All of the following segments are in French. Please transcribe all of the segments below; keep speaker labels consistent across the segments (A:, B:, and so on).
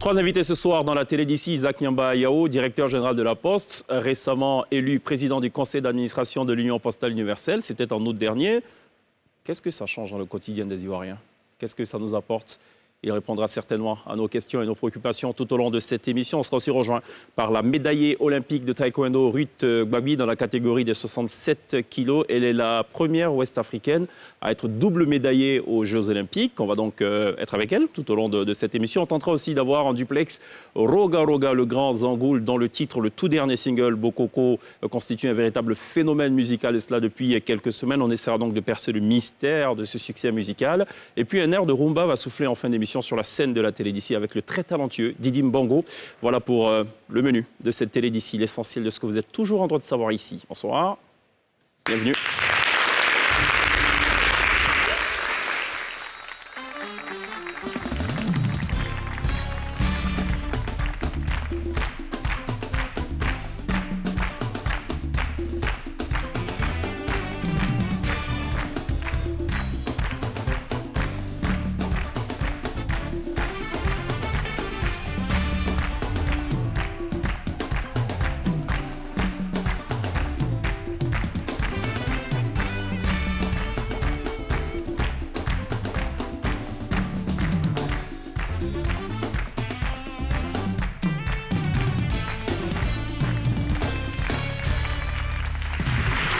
A: Trois invités ce soir dans la télé d'ici, Isaac Nyamba Yao, directeur général de la Poste, récemment élu président du conseil d'administration de l'Union postale universelle. C'était en août dernier. Qu'est-ce que ça change dans le quotidien des Ivoiriens? Qu'est-ce que ça nous apporte? Il répondra certainement à nos questions et nos préoccupations tout au long de cette émission. On sera aussi rejoint par la médaillée olympique de taekwondo Ruth Gbagbi dans la catégorie des 67 kilos. Elle est la première ouest-africaine à être double médaillée aux Jeux olympiques. On va donc être avec elle tout au long de cette émission. On tentera aussi d'avoir en duplex Roga Roga, le grand Zangoul, dont le titre, le tout dernier single, Bokoko, constitue un véritable phénomène musical, et cela depuis quelques semaines. On essaiera donc de percer le mystère de ce succès musical. Et puis un air de rumba va souffler en fin d'émission sur la scène de la télé d'ici avec le très talentueux Didi Mbango. Voilà pour le menu de cette télé d'ici, l'essentiel de ce que vous êtes toujours en droit de savoir ici. Bonsoir, bienvenue.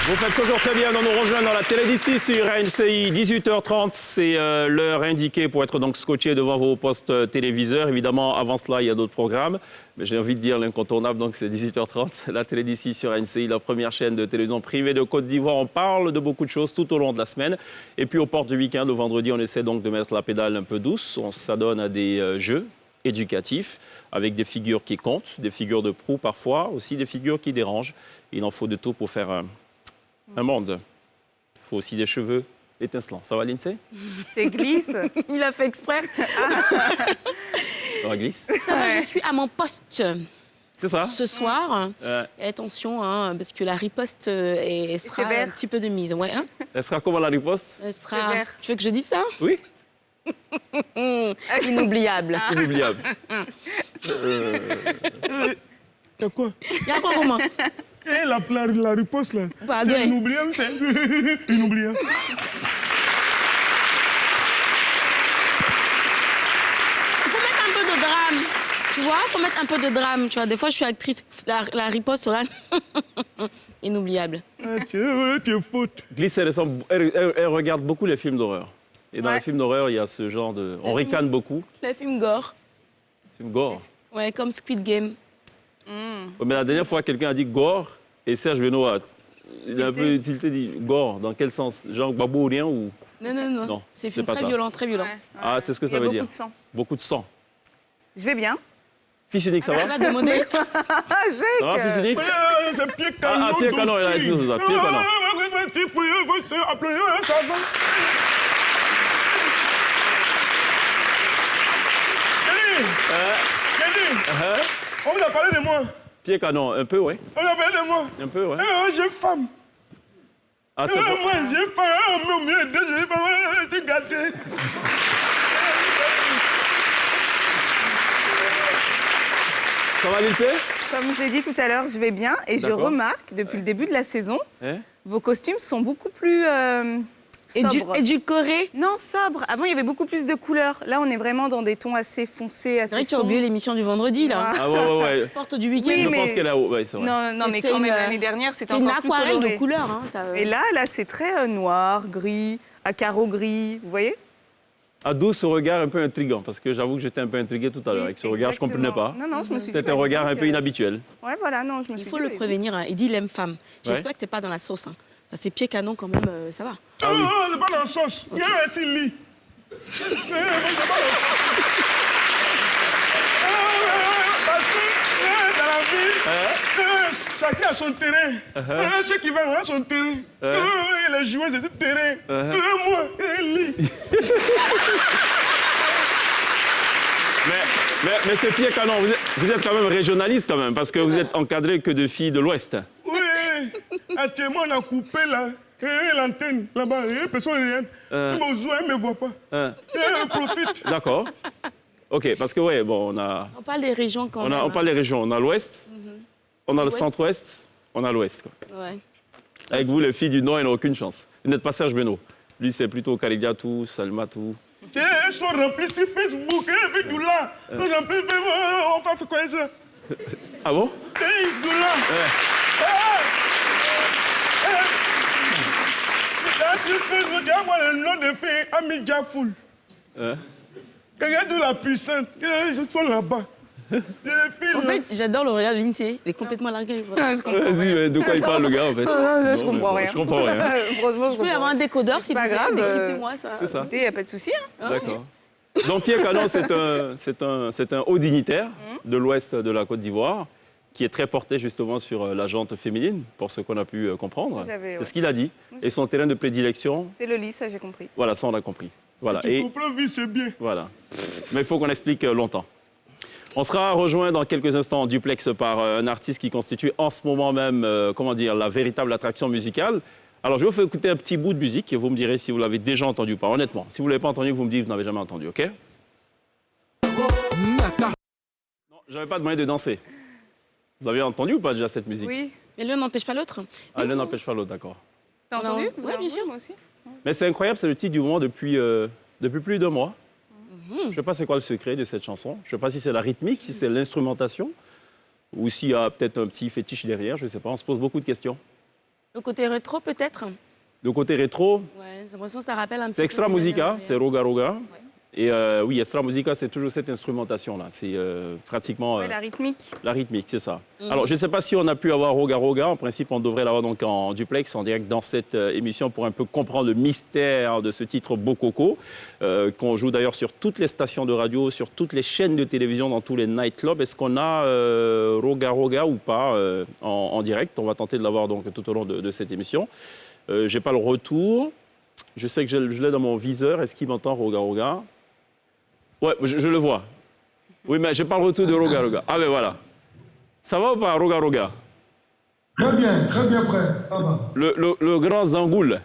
A: Vous faites toujours très bien de nous rejoindre dans la télé d'ici sur RNCI, 18h30. C'est l'heure indiquée pour être donc scotché devant vos postes téléviseurs. Évidemment, avant cela, il y a d'autres programmes. Mais j'ai envie de dire l'incontournable, donc c'est 18h30. La télé d'ici sur RNCI, la première chaîne de télévision privée de Côte d'Ivoire. On parle de beaucoup de choses tout au long de la semaine. Et puis aux portes du week-end, le vendredi, on essaie donc de mettre la pédale un peu douce. On s'adonne à des jeux éducatifs, avec des figures qui comptent, des figures de proue parfois, aussi des figures qui dérangent. Il en faut de tout pour faire un monde. Il faut aussi des cheveux étincelants. Ça va, Lindsay?
B: C'est glisse.
C: Il a fait exprès.
A: Ça va, glisse?
C: Ça va, je suis à mon poste.
A: C'est ça?
C: Ce soir. Et attention, hein, parce que la riposte sera un petit peu de mise. Ouais, hein?
A: Elle sera comment la riposte?
C: Elle sera... Tu veux que je dise ça?
A: Oui.
C: Inoubliable.
A: Inoubliable.
D: T'as quoi?
C: Il y a quoi pour moi?
D: Et la riposte, là.
C: Pardon.
D: C'est inoubliable, c'est inoubliable.
C: Il faut mettre un peu de drame. Tu vois, il faut mettre un peu de drame. Tu vois, des fois, je suis actrice. La riposte sera inoubliable.
D: Ah, tu es faute.
A: Glisse, elle regarde beaucoup les films d'horreur. Et dans les films d'horreur, il y a ce genre de... On ricane beaucoup.
C: Les films gore.
A: Film gore.
C: Ouais, comme Squid Game.
A: Mais la dernière fois, quelqu'un a dit gore et Serge Benoît, il a un peu tilté, dit gore. Dans quel sens? Genre babou ou rien ou...
C: Non. C'est un film très violent, très violent.
A: Ah, c'est ce que ça veut dire.
B: Beaucoup de sang.
A: Beaucoup de sang.
B: Je vais bien.
A: Fils unique, ça va?
C: On va demander.
A: Ça va, fils unique?
D: C'est pied canon.
A: Ah, pied canon, il a dit ça. Pied canon.
D: Ça va. Kelly, on vous a parlé de moi.
A: Pied canon, un peu, oui.
D: On vous a parlé de moi.
A: Un peu, oui.
D: J'ai femme.
A: Ah, c'est bon.
D: Moi, j'ai faim, au mieux, j'ai faim, j'ai gâté.
A: Ça va, Lindsay?
B: Comme je l'ai dit tout à l'heure, je vais bien. Et je remarque, depuis le début de la saison, vos costumes sont beaucoup plus sobres.
C: Édulcoré.
B: Non, sobres. Avant, il y avait beaucoup plus de couleurs. Là, on est vraiment dans des tons assez foncés, assez
C: C'est vrai que tu as
B: sombres.
C: oublié l'émission du vendredi, là.
A: Ah, ouais.
C: Porte du week-end.
B: Oui,
A: Je
B: mais-
A: pense qu'elle a... Ouais, c'est vrai.
B: Non, mais quand même, l'année dernière, c'était
C: C'est une
B: encore plus
C: aquarelle
B: coloré.
C: de couleurs. Hein, ça...
B: Et là, c'est très noir, gris, à carreaux gris. Vous voyez?
A: À d'où ce regard un peu intriguant, parce que j'avoue que j'étais un peu intrigué tout à l'heure. Avec ce regard, je ne comprenais pas.
B: Non, je me suis dit...
A: C'était un regard un peu inhabituel.
B: Ouais, voilà, non, je me suis
C: Il faut
B: dit...
C: le prévenir. Hein. Il dit il aime femme. J'espère que t'es pas dans la sauce. Hein. Parce que c'est pied canon quand même, ça va.
A: Ah oui.
D: Non, c'est pas dans la sauce. Il y a un Silly. Dans la vie, chacun a son terrain. Ceux qui veulent avoir son terrain. Les joueurs de ce terrain. Moi, Eli.
A: Mais c'est pied canon. Vous êtes quand même régionaliste quand même, parce que vous êtes encadré que de filles de l'Ouest.
D: Oui, actuellement, on a coupé l'antenne là-bas. Personne rien. Ils me voient, ils ne me voient pas. Ils profitent.
A: D'accord. Ok, parce que ouais, bon, on a...
C: On parle des régions quand même.
A: On parle des régions. On a l'ouest, on a le centre-ouest, on a l'ouest.
C: Ouais.
A: Avec vous, les filles du Nord, ils n'ont aucune chance. Vous n'êtes pas Serge Beno. Lui, c'est plutôt Kalidiatou, Salmatou.
D: Ils sont remplis sur Facebook, les filles du là. Ils sont remplis, on va faire quoi ça?
A: Ah bon?
D: Du là. Sur Facebook, regarde-moi le nom de filles, Ami Jafoul. Regarde la puissante, ils sont là-bas.
C: En fait, j'adore le regard de Lindsay. Il est complètement largué. Voilà.
A: Vas-y, de quoi il parle, le gars, en fait?
B: Je comprends rien.
A: Je comprends rien.
B: Franchement,
C: Je peux avoir un décodeur si
B: pas
C: vous
B: grave.
C: voulez. Décryptez-moi ça.
A: C'est ça.
B: Il n'y a pas de souci. Hein.
A: D'accord. Donc Pierre Canon, c'est un haut dignitaire de l'ouest de la Côte d'Ivoire qui est très porté justement sur la jante féminine, pour ce qu'on a pu comprendre. C'est ce qu'il a dit. Et son terrain de prédilection...
B: C'est le lit, ça j'ai compris.
A: Voilà, ça on a compris. Voilà.
D: Tu comprends, vie, c'est bien.
A: Voilà. Mais il faut qu'on explique longtemps. On sera rejoint dans quelques instants en duplex par un artiste qui constitue en ce moment même, comment dire, la véritable attraction musicale. Alors, je vais vous faire écouter un petit bout de musique et vous me direz si vous l'avez déjà entendu ou pas. Honnêtement, si vous ne l'avez pas entendu, vous me dites que vous n'avez jamais entendu, OK? Non, je n'avais pas demandé de danser. Vous avez entendu ou pas déjà cette musique?
B: Oui.
C: Mais l'un n'empêche pas l'autre.
A: Ah, l'un n'empêche pas l'autre, d'accord.
B: T'as entendu?
C: Oui, bien sûr.
B: Moi aussi.
A: Mais c'est incroyable, c'est le titre du moment depuis plus de 2 mois. Je ne sais pas c'est quoi le secret de cette chanson. Je ne sais pas si c'est la rythmique, si c'est l'instrumentation, ou s'il y a peut-être un petit fétiche derrière, je ne sais pas. On se pose beaucoup de questions.
C: Le côté rétro, peut-être.
A: Le côté rétro,
C: Ouais, j'ai l'impression que ça rappelle un petit peu.
A: c'est Extra
C: les
A: Musica,
C: années
A: c'est Roga Roga. Et oui, Extra Musica, c'est toujours cette instrumentation-là. C'est pratiquement
B: Ouais, la rythmique.
A: la rythmique, c'est ça. Alors, je ne sais pas si on a pu avoir Roga Roga. En principe, on devrait l'avoir donc en duplex, en direct dans cette émission pour un peu comprendre le mystère de ce titre Bokoko, qu'on joue d'ailleurs sur toutes les stations de radio, sur toutes les chaînes de télévision, dans tous les nightclubs. Est-ce qu'on a Roga Roga ou pas en direct? On va tenter de l'avoir donc tout au long de cette émission. Je n'ai pas le retour. Je sais que je l'ai dans mon viseur. Est-ce qu'il m'entend, Roga Roga? Ouais, je le vois. Oui, mais je n'ai pas le retour de Roga Roga. Ah ben voilà. Ça va ou pas, Roga Roga?
E: Très bien, frère. Ça va.
A: Le grand Zangoul.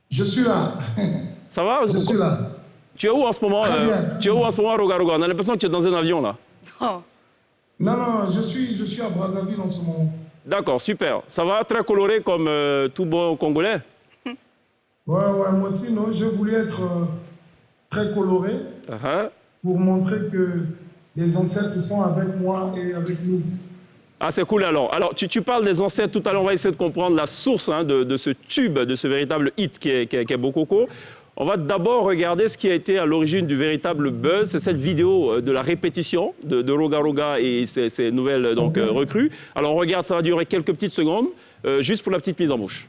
E: Je suis là.
A: Ça va?
E: Je suis là.
A: Tu es où en ce moment? Tu es où en ce moment, Roga Roga? On a l'impression que tu es dans un avion, là.
B: Oh.
E: Non, je suis à Brazzaville en ce moment.
A: D'accord, super. Ça va? Très coloré comme tout bon Congolais?
E: Ouais, moi aussi, non. Je voulais être très coloré pour montrer que les ancêtres sont avec moi et avec nous.
A: Ah, c'est cool alors. Alors, tu parles des ancêtres tout à l'heure. On va essayer de comprendre la source de ce tube, de ce véritable hit qui est Bokoko. On va d'abord regarder ce qui a été à l'origine du véritable buzz. C'est cette vidéo de la répétition de Roga Roga et ses nouvelles donc, recrues. Alors, on regarde, ça va durer quelques petites secondes, juste pour la petite mise en bouche.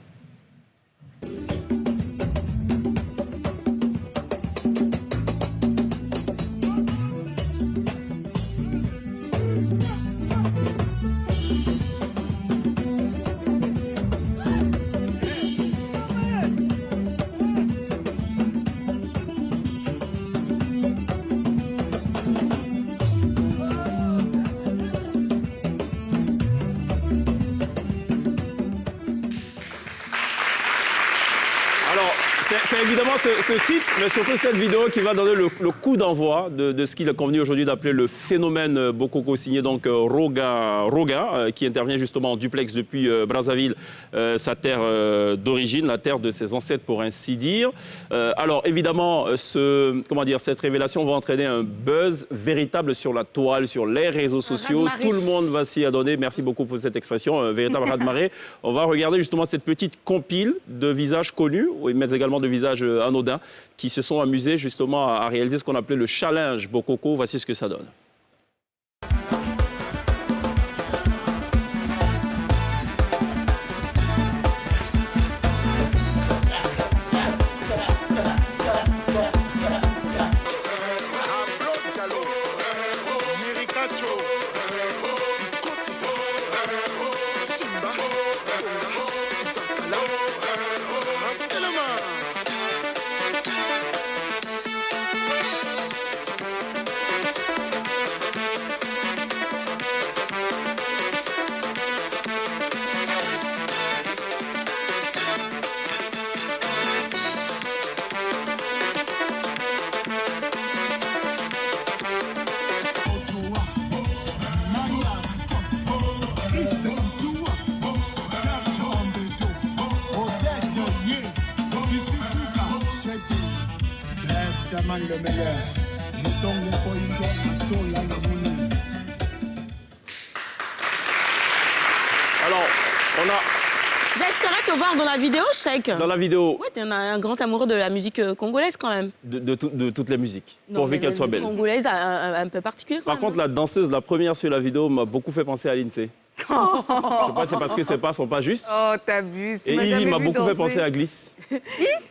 A: C'est évidemment ce titre, mais surtout cette vidéo qui va donner le coup d'envoi de ce qu'il a convenu aujourd'hui d'appeler le phénomène Bokoko, signé donc Roga Roga, qui intervient justement en duplex depuis Brazzaville, sa terre d'origine, la terre de ses ancêtres pour ainsi dire. Alors évidemment, cette révélation va entraîner un buzz véritable sur la toile, sur les réseaux sociaux. Tout le monde va s'y adonner. Merci beaucoup pour cette expression, un véritable raz-de-marée. On va regarder justement cette petite compile de visages connus, mais également de visages anodins, qui se sont amusés justement à réaliser ce qu'on appelait le challenge Bokoko. Voici ce que ça donne.
F: vraiment le meilleur. Je tombe les points
A: Alors, on a...
C: J'espérais te voir dans la vidéo, Cheikh.
A: Dans la vidéo.
C: Ouais, t'es un grand amoureux de la musique congolaise quand même.
A: De toutes les musiques, pourvu qu'elle soit belle.
C: Congolaise un peu particulière.
A: Par contre, la danseuse, la première sur la vidéo, m'a beaucoup fait penser à Lindsay. Je sais pas, c'est parce que ses pas sont pas justes.
B: Oh, t'abuses.
A: Et Ivy m'a beaucoup fait penser à Glisse.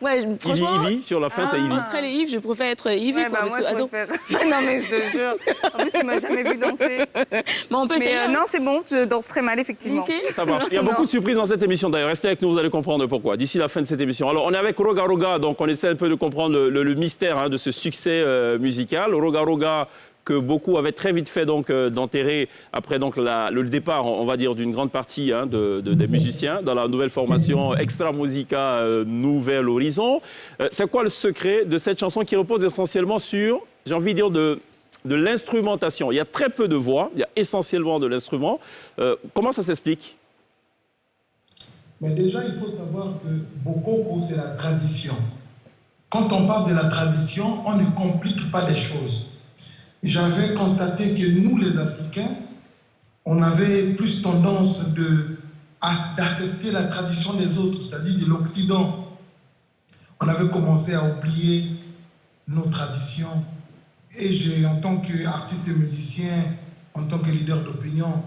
C: Ouais, franchement.
A: Ivy, sur la fin, c'est Ivy.
C: Entre elle et Yves, je préfère être Ivy.
B: Ouais, bah, moi, je préfère. Non, mais je te jure. En plus, il m'a jamais vu danser.
C: Mais on peut essayer.
B: Non, c'est bon, je danse très mal, effectivement.
A: Ça marche. Il y a beaucoup de surprises dans cette émission, d'ailleurs. Restez avec nous, vous allez comprendre pourquoi. D'ici la fin de cette émission. Alors, on est avec Roga Roga, donc on essaie un peu de comprendre le mystère de ce succès musical. Roga Roga, que beaucoup avaient très vite fait d'enterrer après le départ, on va dire, d'une grande partie des musiciens dans la nouvelle formation Extra Musica Nouvel Horizon. C'est quoi le secret de cette chanson qui repose essentiellement sur, j'ai envie de dire, de l'instrumentation? Il y a très peu de voix, il y a essentiellement de l'instrument. Comment ça s'explique?
E: Mais déjà, il faut savoir que Bokoko, c'est la tradition. Quand on parle de la tradition, on ne complique pas les choses. J'avais constaté que nous, les Africains, on avait plus tendance d'accepter la tradition des autres, c'est-à-dire de l'Occident. On avait commencé à oublier nos traditions. Et en tant qu'artiste et musicien, en tant que leader d'opinion,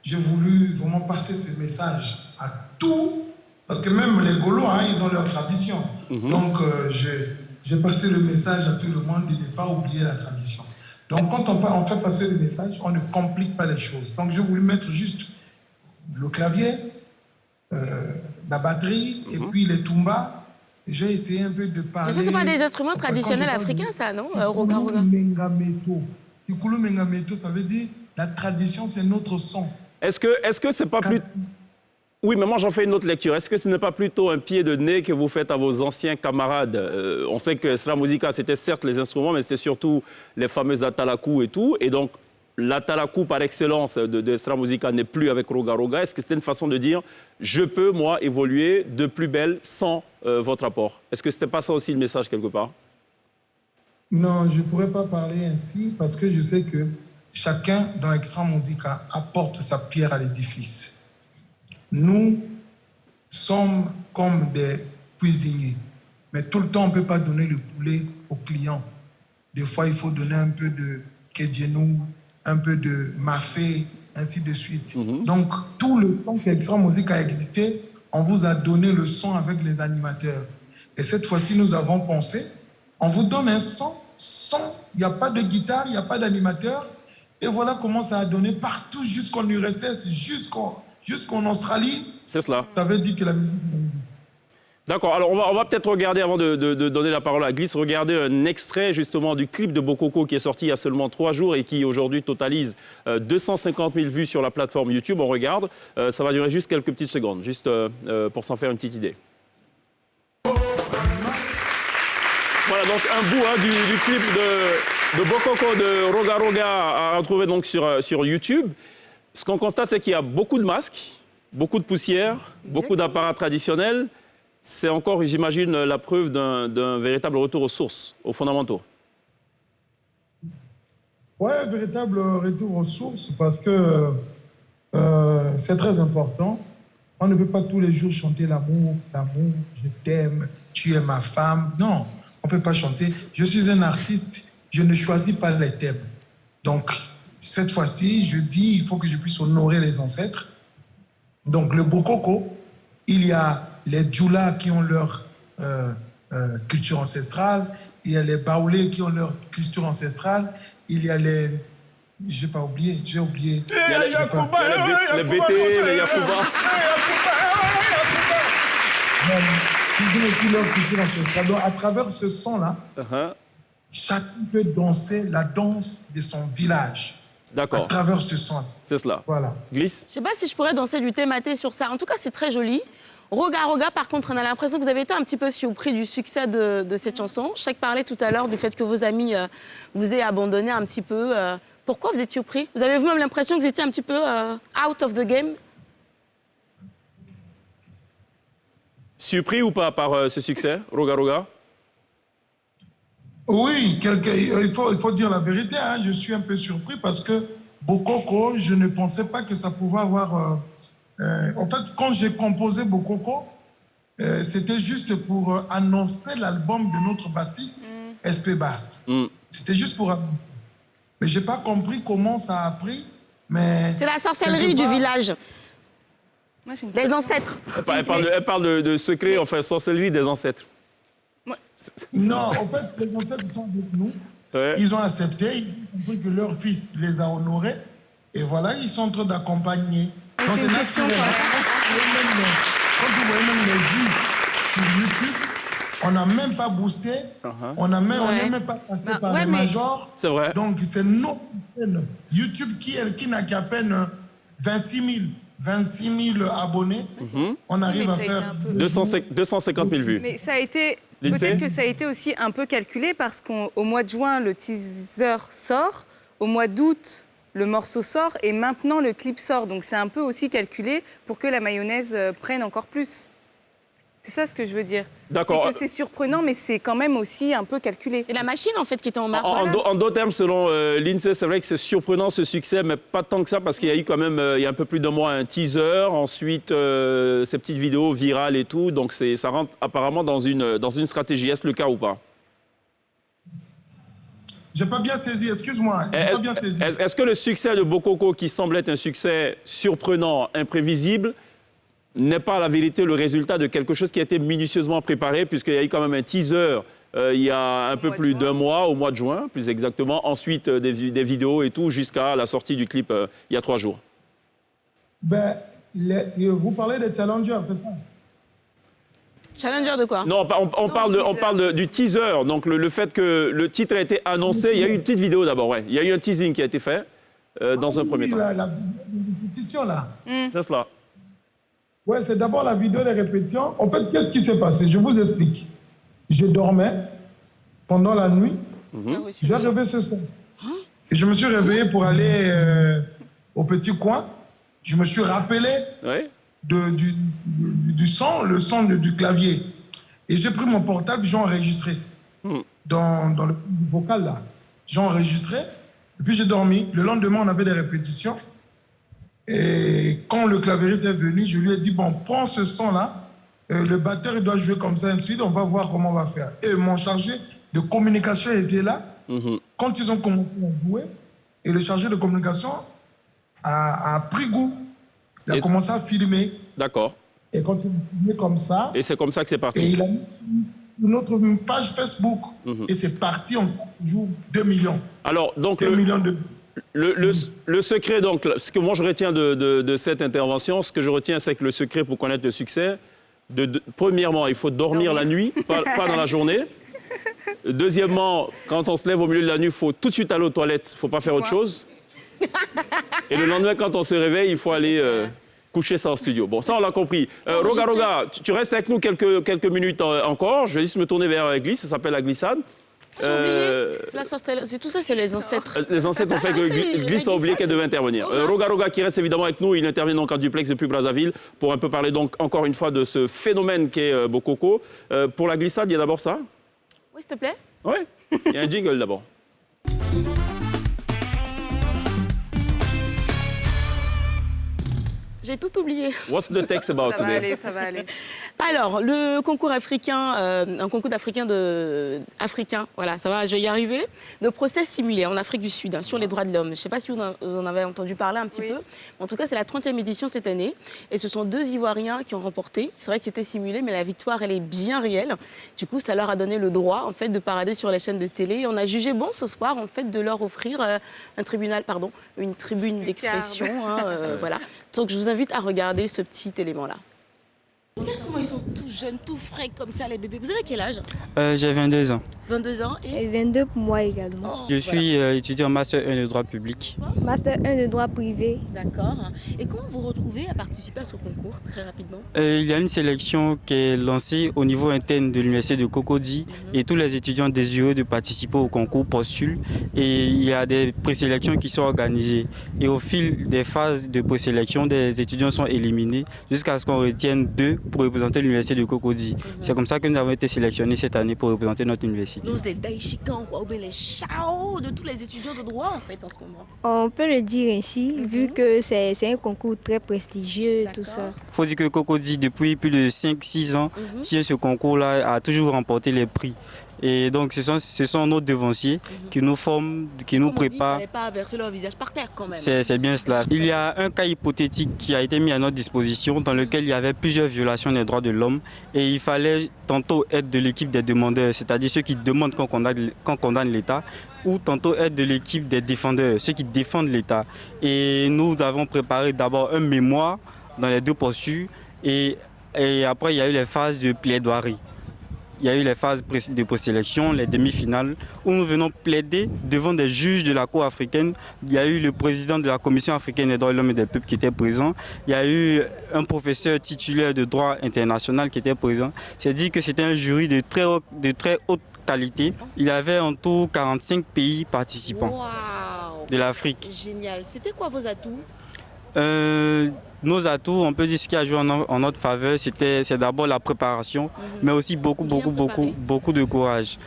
E: j'ai voulu vraiment passer ce message à tout, parce que même les Gaulois, ils ont leur tradition. Donc, j'ai passé le message à tout le monde de ne pas oublier la tradition. Donc, quand on fait passer le message, on ne complique pas les choses. Donc, j'ai voulu mettre juste le clavier, la batterie, et puis les tumbas. J'ai essayé un peu de parler...
C: Mais ça, c'est pas des instruments traditionnels africains, ça, non? Roga Roga.
E: Tikulu Mengameto, ça veut dire la tradition, c'est notre son.
A: Est-ce que c'est pas plus... Oui, mais moi, j'en fais une autre lecture. Est-ce que ce n'est pas plutôt un pied de nez que vous faites à vos anciens camarades? On sait que Extra Musica, c'était certes les instruments, mais c'était surtout les fameux atalaku et tout. Et donc, l'atalaku par excellence de Extra Musica n'est plus avec Roga Roga. Est-ce que c'était une façon de dire, je peux, moi, évoluer de plus belle sans votre apport? Est-ce que ce n'était pas ça aussi le message quelque part?
E: Non, je ne pourrais pas parler ainsi parce que je sais que chacun dans Extra Musica apporte sa pierre à l'édifice. Nous sommes comme des cuisiniers, mais tout le temps, on ne peut pas donner le poulet au client. Des fois, il faut donner un peu de kedjenou, un peu de mafé, ainsi de suite. Donc, tout le temps qu'Extra Musica a existé, on vous a donné le son avec les animateurs. Et cette fois-ci, nous avons pensé, on vous donne un son, il n'y a pas de guitare, il n'y a pas d'animateur. Et voilà comment ça a donné partout jusqu'en URSS, jusqu'en Australie.
A: C'est cela.
E: Ça veut dire que la musique...
A: D'accord, alors on va peut-être regarder, avant de donner la parole à Glisse, regarder un extrait justement du clip de Bokoko qui est sorti il y a seulement 3 jours et qui aujourd'hui totalise 250 000 vues sur la plateforme YouTube. On regarde, ça va durer juste quelques petites secondes, juste pour s'en faire une petite idée. Voilà donc un bout du clip de Bokoko de Roga Roga à retrouver donc sur YouTube. Ce qu'on constate, c'est qu'il y a beaucoup de masques, beaucoup de poussière, beaucoup d'appareils traditionnels. C'est encore, j'imagine, la preuve d'un véritable retour aux sources, aux fondamentaux.
E: Oui, un véritable retour aux sources parce que c'est très important. On ne peut pas tous les jours chanter l'amour, je t'aime, tu es ma femme. Non, on ne peut pas chanter. Je suis un artiste, je ne choisis pas les thèmes. Donc, cette fois-ci, je dis, il faut que je puisse honorer les ancêtres. Donc, le Bokoko, il y a les Djoula qui ont leur culture ancestrale, il y a les Baoulés qui ont leur culture ancestrale, il y a les... J'ai pas oublié, j'ai oublié.
A: Il y a les BT, les Yakuba.
E: Ils ont aussi leur culture ancestrale. Donc, à travers ce son-là, chacun peut danser la danse de son village.
A: D'accord.
E: À travers ce son.
A: C'est cela.
E: Voilà.
A: Glisse.
C: Je ne sais pas si je pourrais danser du thématé sur ça. En tout cas, c'est très joli. Roga Roga, par contre, on a l'impression que vous avez été un petit peu surpris du succès de cette chanson. Cheikh parlait tout à l'heure du fait que vos amis vous aient abandonné un petit peu. Pourquoi vous êtes surpris? Vous avez vous-même l'impression que vous étiez un petit peu out of the game?
A: Surpris ou pas par ce succès, Roga Roga?
E: Oui, il faut dire la vérité. Hein. Je suis un peu surpris parce que Bokoko, je ne pensais pas que ça pouvait avoir... en fait, quand j'ai composé Bokoko, c'était juste pour annoncer l'album de notre bassiste, SP Bass. C'était juste pour... Mais je n'ai pas compris comment ça a pris.
C: C'est la sorcellerie du village. Moi, des ancêtres.
A: Elle parle de secret, enfin, sorcellerie des ancêtres.
E: Non, en fait, les ancêtres sont avec nous. Ouais. Ils ont accepté, ils ont compris que leur fils les a honorés. Et voilà, ils sont en train d'accompagner. Donc, c'est naturel. Quand vous voyez même les vues sur YouTube, on n'a même pas boosté, on n'est même pas passé par les majors.
A: C'est vrai.
E: Donc, c'est notre chaîne YouTube qui n'a qu'à peine 26 000 abonnés. On arrive à faire
A: 250 000 vues.
B: Mais ça a été... Peut-être que ça a été aussi un peu calculé parce qu'au mois de juin, le teaser sort, au mois d'août, le morceau sort et maintenant le clip sort. Donc c'est un peu aussi calculé pour que la mayonnaise prenne encore plus. C'est ça ce que je veux dire.
A: D'accord.
B: C'est que c'est surprenant, mais c'est quand même aussi un peu calculé.
C: Et la machine, en fait, qui était en marche.
A: En d'autres termes, selon l'INSEE, c'est vrai que c'est surprenant ce succès, mais pas tant que ça, parce qu'il y a eu quand même, il y a un peu plus de mois, un teaser, ensuite ces petites vidéos virales et tout, donc ça rentre apparemment dans une stratégie. Est-ce le cas ou pas?
E: J'ai pas bien saisi, excuse-moi. J'ai pas bien saisi.
A: Est-ce que le succès de Bokoko, qui semble être un succès surprenant, imprévisible, n'est pas la vérité le résultat de quelque chose qui a été minutieusement préparé, puisqu'il y a eu quand même un teaser il y a un peu plus d'un mois, au mois de juin, plus exactement. Ensuite, des vidéos et tout, jusqu'à la sortie du clip il y a 3 jours.
E: Vous parlez de Challenger, c'est ça?
C: Challenger de quoi?
A: Non, on parle du teaser. Donc, le fait que le titre a été annoncé, il y a eu une petite vidéo d'abord, ouais. Il y a eu un teasing qui a été fait dans un premier temps.
E: La répétition, là.
A: C'est cela.
E: Oui, c'est d'abord la vidéo des répétitions. En fait, qu'est-ce qui s'est passé? Je vous explique. Je dormais pendant la nuit. J'ai rêvé ce son. Et je me suis réveillé pour aller au petit coin. Je me suis rappelé du son, le son du clavier. Et j'ai pris mon portable, j'ai enregistré. Dans le vocal, là. J'ai enregistré. Et puis j'ai dormi. Le lendemain, on avait des répétitions. Et quand le clavieriste est venu, je lui ai dit, bon, prends ce son-là, le batteur il doit jouer comme ça, ensuite on va voir comment on va faire. Et mon chargé de communication était là. Quand ils ont commencé à jouer, et le chargé de communication a pris goût. Il a commencé à filmer.
A: D'accord.
E: Et quand il a filmé comme ça...
A: Et c'est comme ça que c'est parti.
E: Et il a mis notre page Facebook. Et c'est parti en jour 2 millions.
A: Alors, donc...
E: 2 millions de...
A: Le secret, donc, ce que moi je retiens de cette intervention, ce que je retiens, c'est que le secret pour connaître le succès, premièrement, il faut dormir la nuit, pas dans la journée. Deuxièmement, quand on se lève au milieu de la nuit, il faut tout de suite aller aux toilettes, il ne faut pas faire autre chose. Et le lendemain, quand on se réveille, il faut aller coucher ça en studio. Bon, ça, on l'a compris. Roga, tu restes avec nous quelques minutes encore. Je vais juste me tourner vers la glisse, ça s'appelle la glissade.
C: J'ai oublié. C'est tout ça, c'est les ancêtres.
A: Les ancêtres ont fait que Glisse a oublié qu'elle devait intervenir. Roga qui reste évidemment avec nous, il intervient donc en duplex depuis Brazzaville pour un peu parler donc encore une fois de ce phénomène qu'est Bokoko. Pour la glissade, il y a d'abord ça?
C: Oui, s'il te plaît.
A: Oui, il y a un jingle d'abord.
C: J'ai tout oublié.
A: What's the text about today?
B: Ça va aller.
C: Alors, le concours africain, un concours africain, voilà, ça va, je vais y arriver, de procès simulés en Afrique du Sud, sur les droits de l'homme. Je ne sais pas si vous en avez entendu parler un petit peu. En tout cas, c'est la 30e édition cette année. Et ce sont 2 Ivoiriens qui ont remporté. C'est vrai que c'était simulé, mais la victoire, elle est bien réelle. Du coup, ça leur a donné le droit, en fait, de parader sur les chaînes de télé. Et on a jugé bon ce soir, en fait, de leur offrir une tribune d'expression. Voilà. Donc, je vous invite à regarder ce petit élément-là. Regarde comment ils sont tout jeunes, tout frais comme ça, les bébés. Vous avez quel âge?
G: J'ai 22 ans.
C: 22 ans
H: et 22 pour moi également.
G: Je suis étudiant en Master 1 de droit public.
H: Master 1 de droit privé.
C: D'accord. Et comment vous retrouvez à participer à ce concours, très rapidement?
G: Il y a une sélection qui est lancée au niveau interne de l'université de Cocody et tous les étudiants désireux de participer au concours postulent. Et il y a des présélections qui sont organisées. Et au fil des phases de présélection, des étudiants sont éliminés jusqu'à ce qu'on retienne 2 pour représenter l'université de Cocody. C'est comme ça que nous avons été sélectionnés cette année pour représenter notre université. l'université.
C: L'os des Daishikan, quoi, ou bien les Chao de tous les étudiants de droit, en fait, en ce moment.
H: On peut le dire ainsi, vu que c'est un concours très prestigieux, tout ça.
G: Il faut dire que Cocody, depuis plus de 5-6 ans, tient ce concours-là, a toujours remporté les prix. Et donc, ce sont nos devanciers qui nous forment, qui nous préparent.
C: Il ne fallait pas verser leur visage par terre quand même.
G: C'est bien cela. Il y a un cas hypothétique qui a été mis à notre disposition dans lequel il y avait plusieurs violations des droits de l'homme et il fallait tantôt être de l'équipe des demandeurs, c'est-à-dire ceux qui demandent qu'on condamne l'État, ou tantôt être de l'équipe des défendeurs, ceux qui défendent l'État. Et nous avons préparé d'abord un mémoire dans les deux postures et après il y a eu les phases de plaidoirie. Il y a eu les phases de présélection, les demi-finales, où nous venons plaider devant des juges de la Cour africaine. Il y a eu le président de la Commission africaine des droits de l'homme et des peuples qui était présent. Il y a eu un professeur titulaire de droit international qui était présent. C'est-à-dire que c'était un jury de très haute qualité. Il y avait en tout 45 pays participants de l'Afrique.
C: Génial. C'était quoi vos atouts?
G: Nos atouts, on peut dire ce qui a joué en notre faveur, c'est d'abord la préparation, mais aussi beaucoup de courage.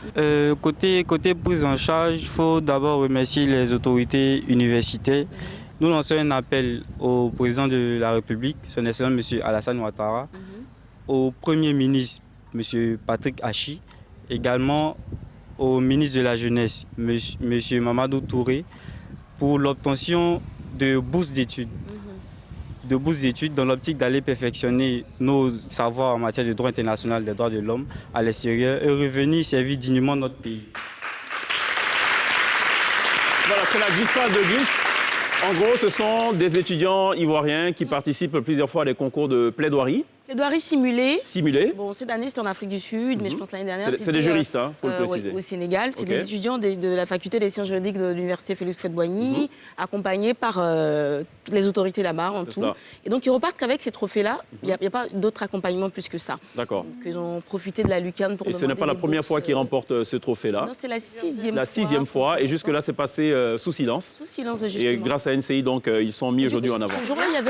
G: Côté prise en charge, il faut d'abord remercier les autorités universitaires. Nous lançons un appel au président de la République, son Excellence M. Alassane Ouattara, au Premier ministre M. Patrick Hachi, également au ministre de la Jeunesse M. Mamadou Touré, pour l'obtention de bourses d'études. Dans l'optique d'aller perfectionner nos savoirs en matière de droit international des droits de l'homme à l'extérieur et revenir servir dignement notre pays.
A: Voilà, c'est la glissade de glisse. En gros, ce sont des étudiants ivoiriens qui participent plusieurs fois à des concours de plaidoirie.
C: Plaidoirie simulée.
A: Simulée.
C: Bon, cette année, c'était en Afrique du Sud, mais je pense l'année dernière,
A: c'est des juristes, il faut le préciser.
C: Au Sénégal. C'est des étudiants de la faculté des sciences juridiques de l'université Félix Houphouët-Boigny, accompagnés par les autorités là-bas en tout. Et donc, ils repartent qu'avec ces trophées-là. Il n'y a pas d'autre accompagnement plus que ça.
A: D'accord.
C: Donc, ils ont profité de la lucarne pour demander.
A: Et ce n'est pas la première fois qu'ils remportent ce trophée-là.
C: Non, c'est la sixième fois.
A: La sixième fois. Et jusque-là, c'est passé sous silence.
C: Sous silence, mais justement.
A: Et grâce à NCI, donc, ils sont mis aujourd'hui en avant.
C: Ce jour-là, il y avait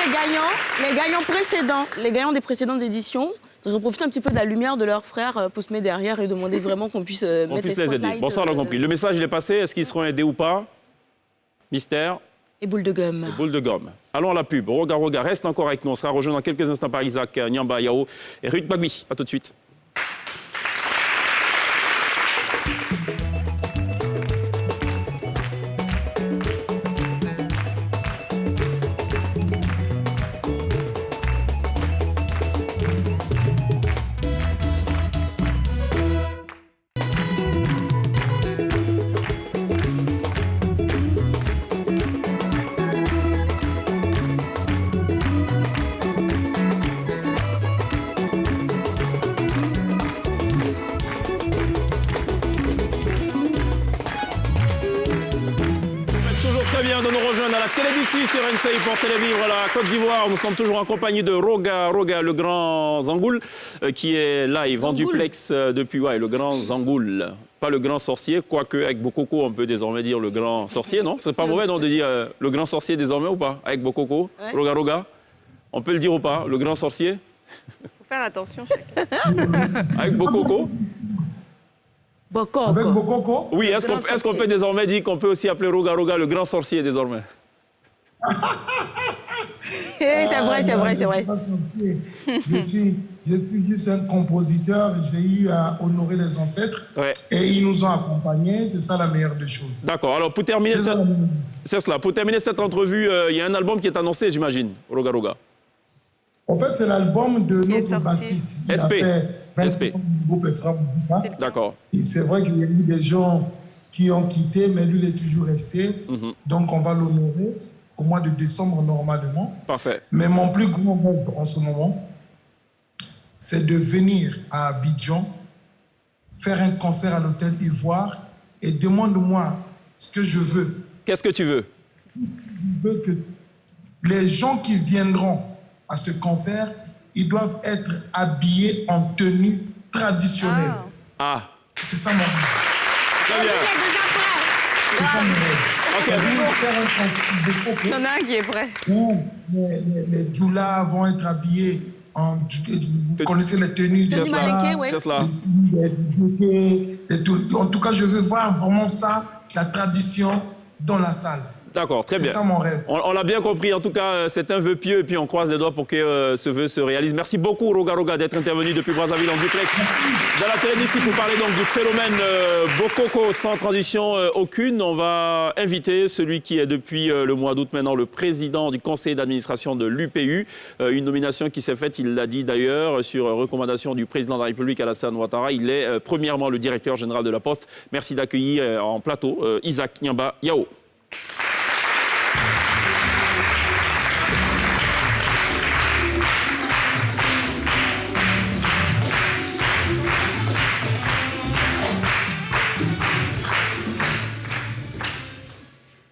C: les gagnants précédents, les gagnants des précédentes éditions. Ils ont profité un petit peu de la lumière de leurs frères pour se mettre derrière et demander vraiment qu'on puisse mettre
A: les aider. Bon, ça, on l'a compris. Le message, il est passé. Est-ce qu'ils seront aidés ou pas? Mystère.
C: Et boule de gomme.
A: Et boule de gomme. Allons à la pub. Roga reste encore avec nous. On sera rejoint dans quelques instants par Isaac Nyamba Yao et Ruth Bagui. À tout de suite. Sur NCI pour télévivre la Côte d'Ivoire. Nous sommes toujours en compagnie de Roga, le grand Zangoul, qui est live en duplex depuis... Ouais, le grand Zangoul. Pas le grand sorcier, quoique avec Bokoko, on peut désormais dire le grand sorcier, non? C'est pas mauvais, non, de dire le grand sorcier désormais ou pas? Avec Bokoko, ouais. Roga. On peut le dire ou pas? Le grand sorcier?
B: Faut faire attention chacun.
A: Avec Bokoko?
E: Avec Bokoko?
A: Oui, est-ce qu'on peut désormais dire qu'on peut aussi appeler Roga le grand sorcier désormais?
C: C'est vrai.
E: Je suis juste un compositeur, j'ai eu à honorer les ancêtres et ils nous ont accompagnés, c'est ça la meilleure des choses.
A: D'accord, alors pour terminer cette entrevue, il y a un album qui est annoncé, j'imagine, Roga.
E: En fait, c'est l'album de notre bassiste.
A: SP. D'accord.
E: C'est vrai qu'il y a eu des gens qui ont quitté, mais lui, il est toujours resté. Donc, on va l'honorer au mois de décembre normalement.
A: Parfait.
E: Mais mon plus grand rêve en ce moment, c'est de venir à Abidjan, faire un concert à l'Hôtel Ivoire et demande-moi ce que je veux.
A: Qu'est-ce que tu veux?
E: Je veux que les gens qui viendront à ce concert, ils doivent être habillés en tenue traditionnelle. C'est ça mon rêve.
A: Très bien.
B: Il y en a un qui est prêt.
E: Où les doulas vont être habillés vous connaissez les tenues des
C: Malinké, oui.
A: C'est cela.
E: En tout cas, je veux voir vraiment ça, la tradition dans la salle.
A: D'accord, très bien.
E: C'est ça mon rêve.
A: On l'a bien compris. En tout cas, c'est un vœu pieux et puis on croise les doigts pour que ce vœu se réalise. Merci beaucoup, Roga Roga, d'être intervenu depuis Brazzaville en duplex dans la télé d'ici pour parler donc du phénomène Bokoko sans transition aucune. On va inviter celui qui est depuis le mois d'août maintenant le président du conseil d'administration de l'UPU. Une nomination qui s'est faite, il l'a dit d'ailleurs, sur recommandation du président de la République Alassane Ouattara. Il est premièrement le directeur général de la Poste. Merci d'accueillir en plateau Isaac Nyamba Yao.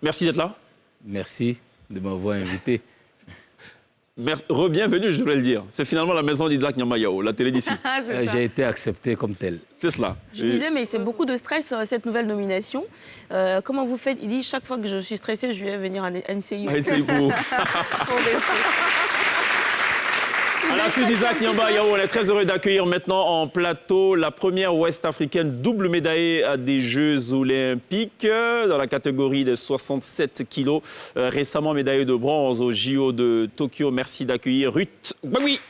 A: Merci d'être là.
I: Merci de m'avoir invité.
A: Re-bienvenue, je voulais le dire. C'est finalement la maison d'Isaac Nyamba Yao, la télé d'ici.
I: J'ai été accepté comme tel.
A: C'est cela.
C: Je disais, mais c'est beaucoup de stress, cette nouvelle nomination. Comment vous faites? Il dit, chaque fois que je suis stressé, je vais venir à NCI.
A: NCI pour... À la suite d'Isaac Nyamba Yao, on est très heureux d'accueillir maintenant en plateau la première ouest-africaine double médaillée à des Jeux Olympiques dans la catégorie des 67 kilos. Récemment médaillée de bronze au JO de Tokyo. Merci d'accueillir Ruth Gbagui.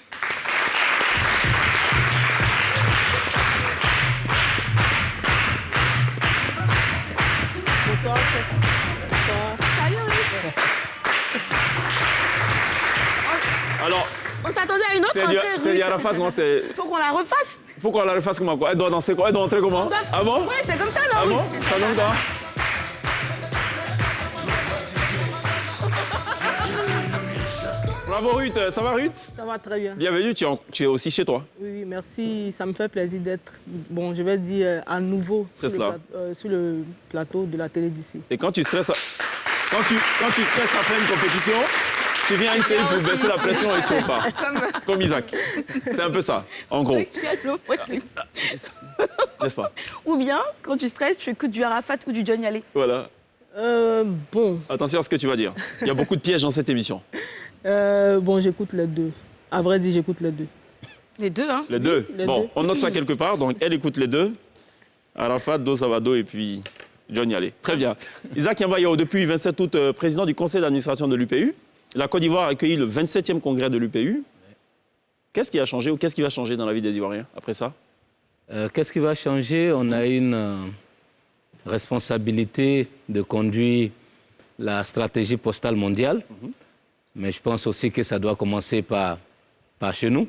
C: Bonsoir, chef. Bonsoir. Salut, Ruth.
A: Alors...
C: On s'attendait à une autre entrée, Ruth.
A: C'est Arafat, non?
C: Il faut qu'on la refasse.
A: Pourquoi on la refasse comment? Elle doit danser quoi? Elle doit entrer comment? Ah bon?
C: Oui, c'est comme ça, non?
A: Ah bon? Ça donne quoi? Bravo Ruth, ça va Ruth?
J: Ça va très bien.
A: Bienvenue, tu es aussi chez toi.
J: Oui, merci. Ça me fait plaisir d'être, bon, je vais dire, à nouveau sur le plateau de la télé d'ici.
A: Et quand tu stresses, quand tu stresses après une compétition, tu viens à une série pour baisser la pression et tu repars. Comme Isaac. C'est un peu ça, en gros. N'est-ce pas?
C: Ou bien, quand tu stresses, tu écoutes du Arafat ou du Johnny Hallyday.
A: Voilà.
J: Bon.
A: Attention à ce que tu vas dire. Il y a beaucoup de pièges dans cette émission.
J: Bon, j'écoute les deux. À vrai dire, j'écoute les deux.
C: Les deux, hein?
A: Les deux. Bon, on note ça quelque part. Donc, elle écoute les deux. Arafat, Do Savado et puis Johnny Hallyday. Très bien. Isaac Nyamba Yao, depuis 27 août, président du conseil d'administration de l'UPU. La Côte d'Ivoire a accueilli le 27e congrès de l'UPU. Qu'est-ce qui a changé ou qu'est-ce qui va changer dans la vie des Ivoiriens après ça?
I: Qu'est-ce qui va changer? On a une responsabilité de conduire la stratégie postale mondiale. Mais je pense aussi que ça doit commencer par chez nous.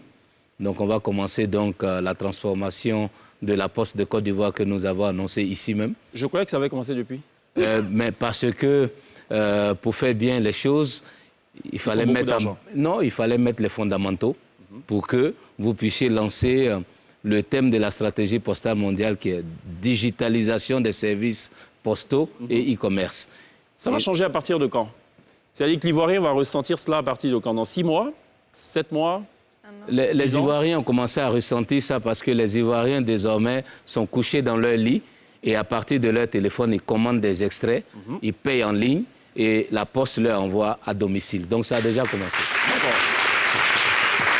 I: Donc on va commencer donc la transformation de la Poste de Côte d'Ivoire que nous avons annoncée ici même.
A: Je croyais que ça avait commencé depuis.
I: Mais parce que pour faire bien les choses, il fallait mettre les fondamentaux pour que vous puissiez lancer le thème de la stratégie postale mondiale qui est digitalisation des services postaux et e-commerce.
A: Ça va changer à partir de quand? C'est-à-dire que l'Ivoirien va ressentir cela à partir de quand? Dans 6 mois? 7 mois?
I: Les Ivoiriens ont commencé à ressentir ça parce que les Ivoiriens, désormais, sont couchés dans leur lit et à partir de leur téléphone, ils commandent des extraits, ils payent en ligne et la Poste leur envoie à domicile. Donc ça a déjà commencé.
B: D'accord,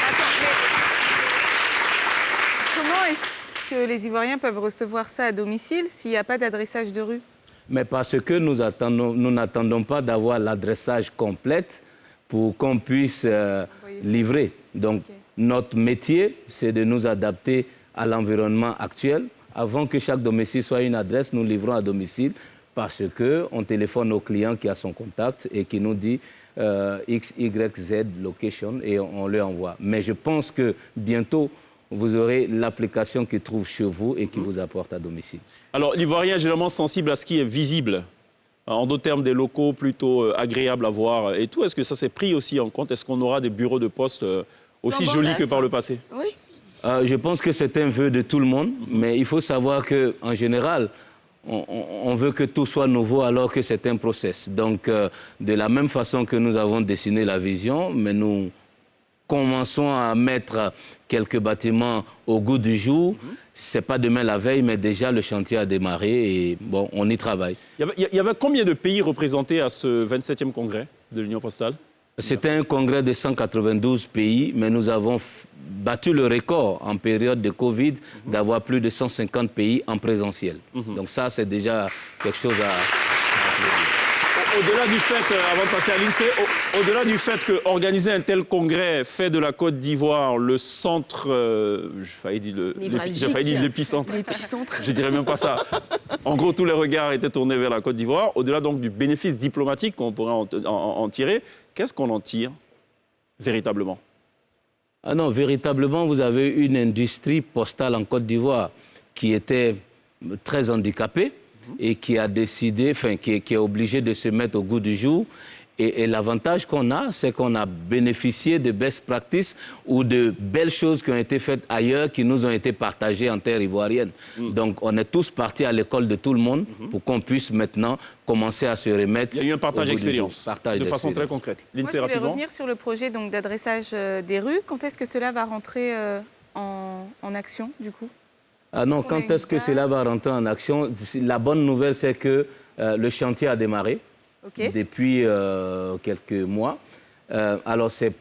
B: mais comment est-ce que les Ivoiriens peuvent recevoir ça à domicile s'il n'y a pas d'adressage de rue?
I: Mais parce que nous n'attendons pas d'avoir l'adressage complète pour qu'on puisse livrer. Donc, notre métier, c'est de nous adapter à l'environnement actuel. Avant que chaque domicile soit une adresse, nous livrons à domicile parce qu'on téléphone au client qui a son contact et qui nous dit X, Y, Z, location et on le envoie. Mais je pense que bientôt, vous aurez l'application qui trouve chez vous et qui vous apporte à domicile. Alors, l'Ivoirien est généralement sensible à ce qui est visible. En d'autres termes, des locaux plutôt agréables à voir et tout. Est-ce que ça s'est pris aussi en compte? Est-ce qu'on aura des bureaux de poste aussi jolis que par le passé?
C: Oui.
I: Je pense que c'est un vœu de tout le monde, mais il faut savoir qu'en général, on veut que tout soit nouveau alors que c'est un process. Donc, de la même façon que nous avons dessiné la vision, mais nous commençons à mettre quelques bâtiments au goût du jour. Ce n'est pas demain la veille, mais déjà le chantier a démarré et bon, on y travaille.
A: Il y avait combien de pays représentés à ce 27e congrès de l'Union postale?
I: C'était un congrès de 192 pays, mais nous avons battu le record en période de Covid d'avoir plus de 150 pays en présentiel. Donc ça, c'est déjà quelque chose à...
A: Au-delà du fait, avant de passer à l'INSEE, au-delà du fait qu'organiser un tel congrès fait de la Côte d'Ivoire le centre, j'ai failli dire l'épicentre. Je dirais même pas ça. En gros, tous les regards étaient tournés vers la Côte d'Ivoire. Au-delà donc du bénéfice diplomatique qu'on pourrait en tirer, qu'est-ce qu'on en tire véritablement?
I: Ah non, véritablement, vous avez une industrie postale en Côte d'Ivoire qui était très handicapée et qui a décidé, enfin, qui est obligé de se mettre au goût du jour. Et l'avantage qu'on a, c'est qu'on a bénéficié de best practices ou de belles choses qui ont été faites ailleurs, qui nous ont été partagées en terre ivoirienne. Donc, on est tous partis à l'école de tout le monde pour qu'on puisse maintenant commencer à se remettre.
A: Il y a eu un partage d'expérience, de façon très concrète.
B: Moi, je voulais revenir sur le projet d'adressage des rues. Quand est-ce que cela va rentrer en action, du coup?
I: Ah non, quand est-ce que cela va rentrer en action? La bonne nouvelle, c'est que le chantier a démarré depuis quelques mois. Alors, c'est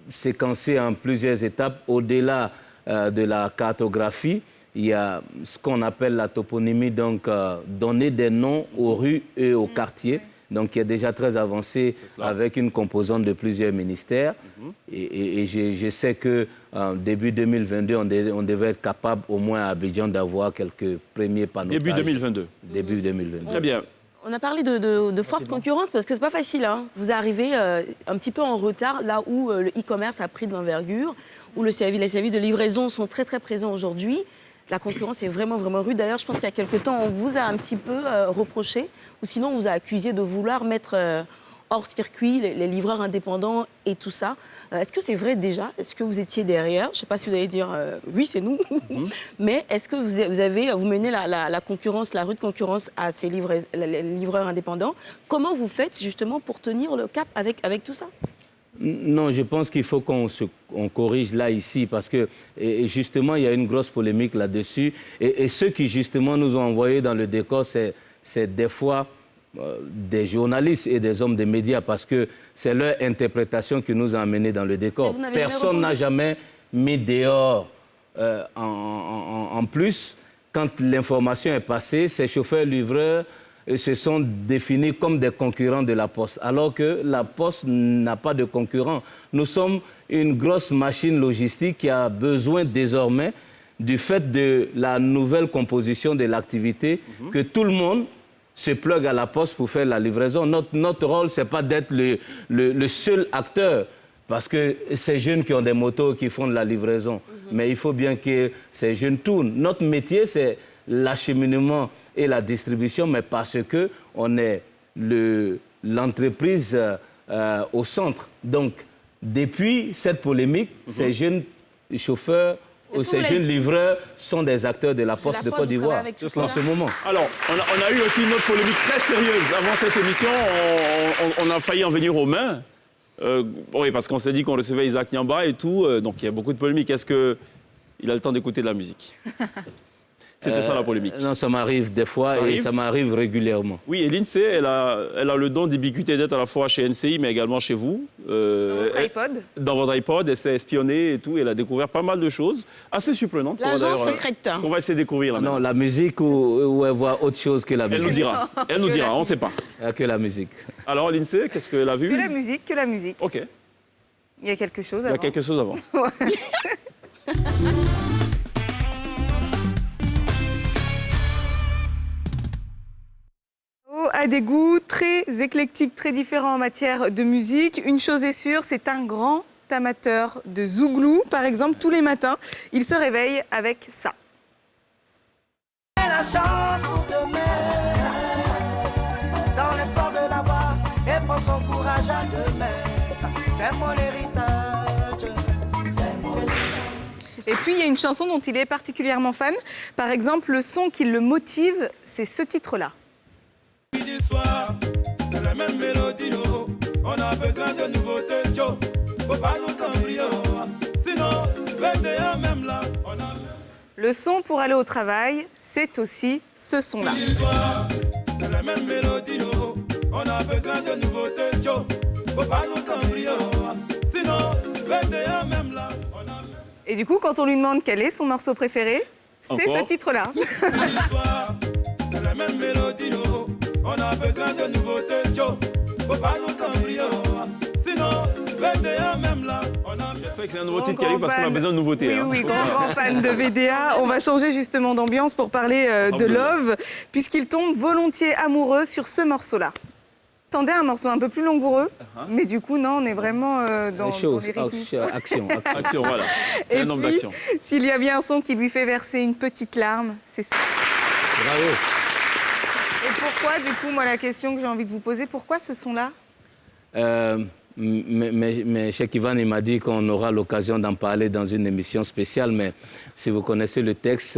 I: séquencé en plusieurs étapes. Au-delà de la cartographie, il y a ce qu'on appelle la toponymie, donc donner des noms aux rues et aux quartiers. Donc, qui est déjà très avancé avec une composante de plusieurs ministères. Et je sais qu'en début 2022, on devait être capable, au moins à Abidjan, d'avoir quelques premiers panotages.
A: Début 2022.
I: Début 2022.
A: Très bien.
C: On a parlé de forte concurrence parce que c'est pas facile. Hein. Vous arrivez un petit peu en retard là où le e-commerce a pris de l'envergure, où les services de livraison sont très très présents aujourd'hui. La concurrence est vraiment, vraiment rude. D'ailleurs, je pense qu'il y a quelque temps, on vous a un petit peu reproché, ou sinon on vous a accusé de vouloir mettre hors circuit les livreurs indépendants et tout ça. Est-ce que c'est vrai déjà? Est-ce que vous étiez derrière? Je ne sais pas si vous allez dire oui, c'est nous. Mais est-ce que vous menez la concurrence, la rude concurrence à ces les livreurs indépendants? Comment vous faites justement pour tenir le cap avec tout ça?
I: Non, je pense qu'il faut qu'on corrige là, ici, parce que justement, il y a une grosse polémique là-dessus. Et ceux qui, justement, nous ont envoyés dans le décor, c'est des fois des journalistes et des hommes des médias, parce que c'est leur interprétation qui nous a amenés dans le décor. Personne n'a jamais mis dehors en plus. Quand l'information est passée, ces chauffeurs-livreurs se sont définis comme des concurrents de la Poste, alors que la Poste n'a pas de concurrent. Nous sommes une grosse machine logistique qui a besoin désormais, du fait de la nouvelle composition de l'activité, que tout le monde se plug à la Poste pour faire la livraison. Notre rôle, ce n'est pas d'être le seul acteur, parce que ces jeunes qui ont des motos qui font de la livraison, mais il faut bien que ces jeunes tournent. Notre métier, c'est l'acheminement et la distribution, mais parce qu'on est l'entreprise au centre. Donc, depuis cette polémique, ces jeunes chauffeurs ou ces jeunes livreurs sont des acteurs de la Poste de Côte d'Ivoire en ce moment.
A: Alors, on a eu aussi une autre polémique très sérieuse avant cette émission. On a failli en venir aux mains. Oui, parce qu'on s'est dit qu'on recevait Isaac Niamba et tout. Donc, il y a beaucoup de polémiques. Est-ce qu'il a le temps d'écouter de la musique? C'était ça la polémique.
I: Non, ça m'arrive des fois et ça m'arrive régulièrement.
A: Oui, et l'INSEE, elle a le don d'ubiquité d'être à la fois chez NCI, mais également chez vous.
B: Dans votre iPod.
A: Dans votre iPod, elle s'est espionnée et tout. Elle a découvert pas mal de choses assez surprenantes.
C: L'agence secrète.
A: On va essayer de découvrir.
I: Non, la musique ou elle voit autre chose que la musique.
A: Elle nous dira, on ne sait pas.
I: Que la musique.
A: Alors, l'INSEE, qu'est-ce qu'elle a vu?
B: Que la musique.
A: OK.
B: Il y a quelque chose avant.
A: Il y a quelque chose avant.
B: A des goûts très éclectiques, très différents en matière de musique. Une chose est sûre, c'est un grand amateur de zouglou. Par exemple, tous les matins, il se réveille avec ça.
K: La chance pour demain, dans l'espoir de l'avoir et prendre son courage à demain. C'est mon héritage, c'est mon héritage.
B: Et puis, il y a une chanson dont il est particulièrement fan. Par exemple, le son qui le motive, c'est ce titre-là.
D: C'est la même mélodie, on a besoin de nouveautés, faut pas nous embrouiller, sinon, même là, on a...
B: Le son pour aller au travail, c'est aussi ce son-là.
D: C'est la même mélodie, on a besoin de nouveautés, faut pas nous
B: Et du coup, quand on lui demande quel est son morceau préféré, c'est ce titre-là.
F: C'est la même mélodie, on a besoin de nouveautés, faut pas nous embrouiller, sinon, VDA même là, on a...
A: C'est vrai que c'est un nouveau titre qui arrive parce qu'on a besoin de nouveautés.
B: Oui, grand fan de VDA. On va changer justement d'ambiance pour parler de Love, puisqu'il tombe volontiers amoureux sur ce morceau-là. Attendez, un morceau un peu plus langoureux, mais du coup, non, on est vraiment dans les rythmes.
I: Action,
A: voilà. C'est un homme d'action.
B: S'il y a bien un son qui lui fait verser une petite larme, c'est ça.
I: Bravo.
B: Et pourquoi, du coup, moi, la question que j'ai envie de vous poser, pourquoi ce son-là
I: mais Cheikh Ivan, il m'a dit qu'on aura l'occasion d'en parler dans une émission spéciale, mais si vous connaissez le texte,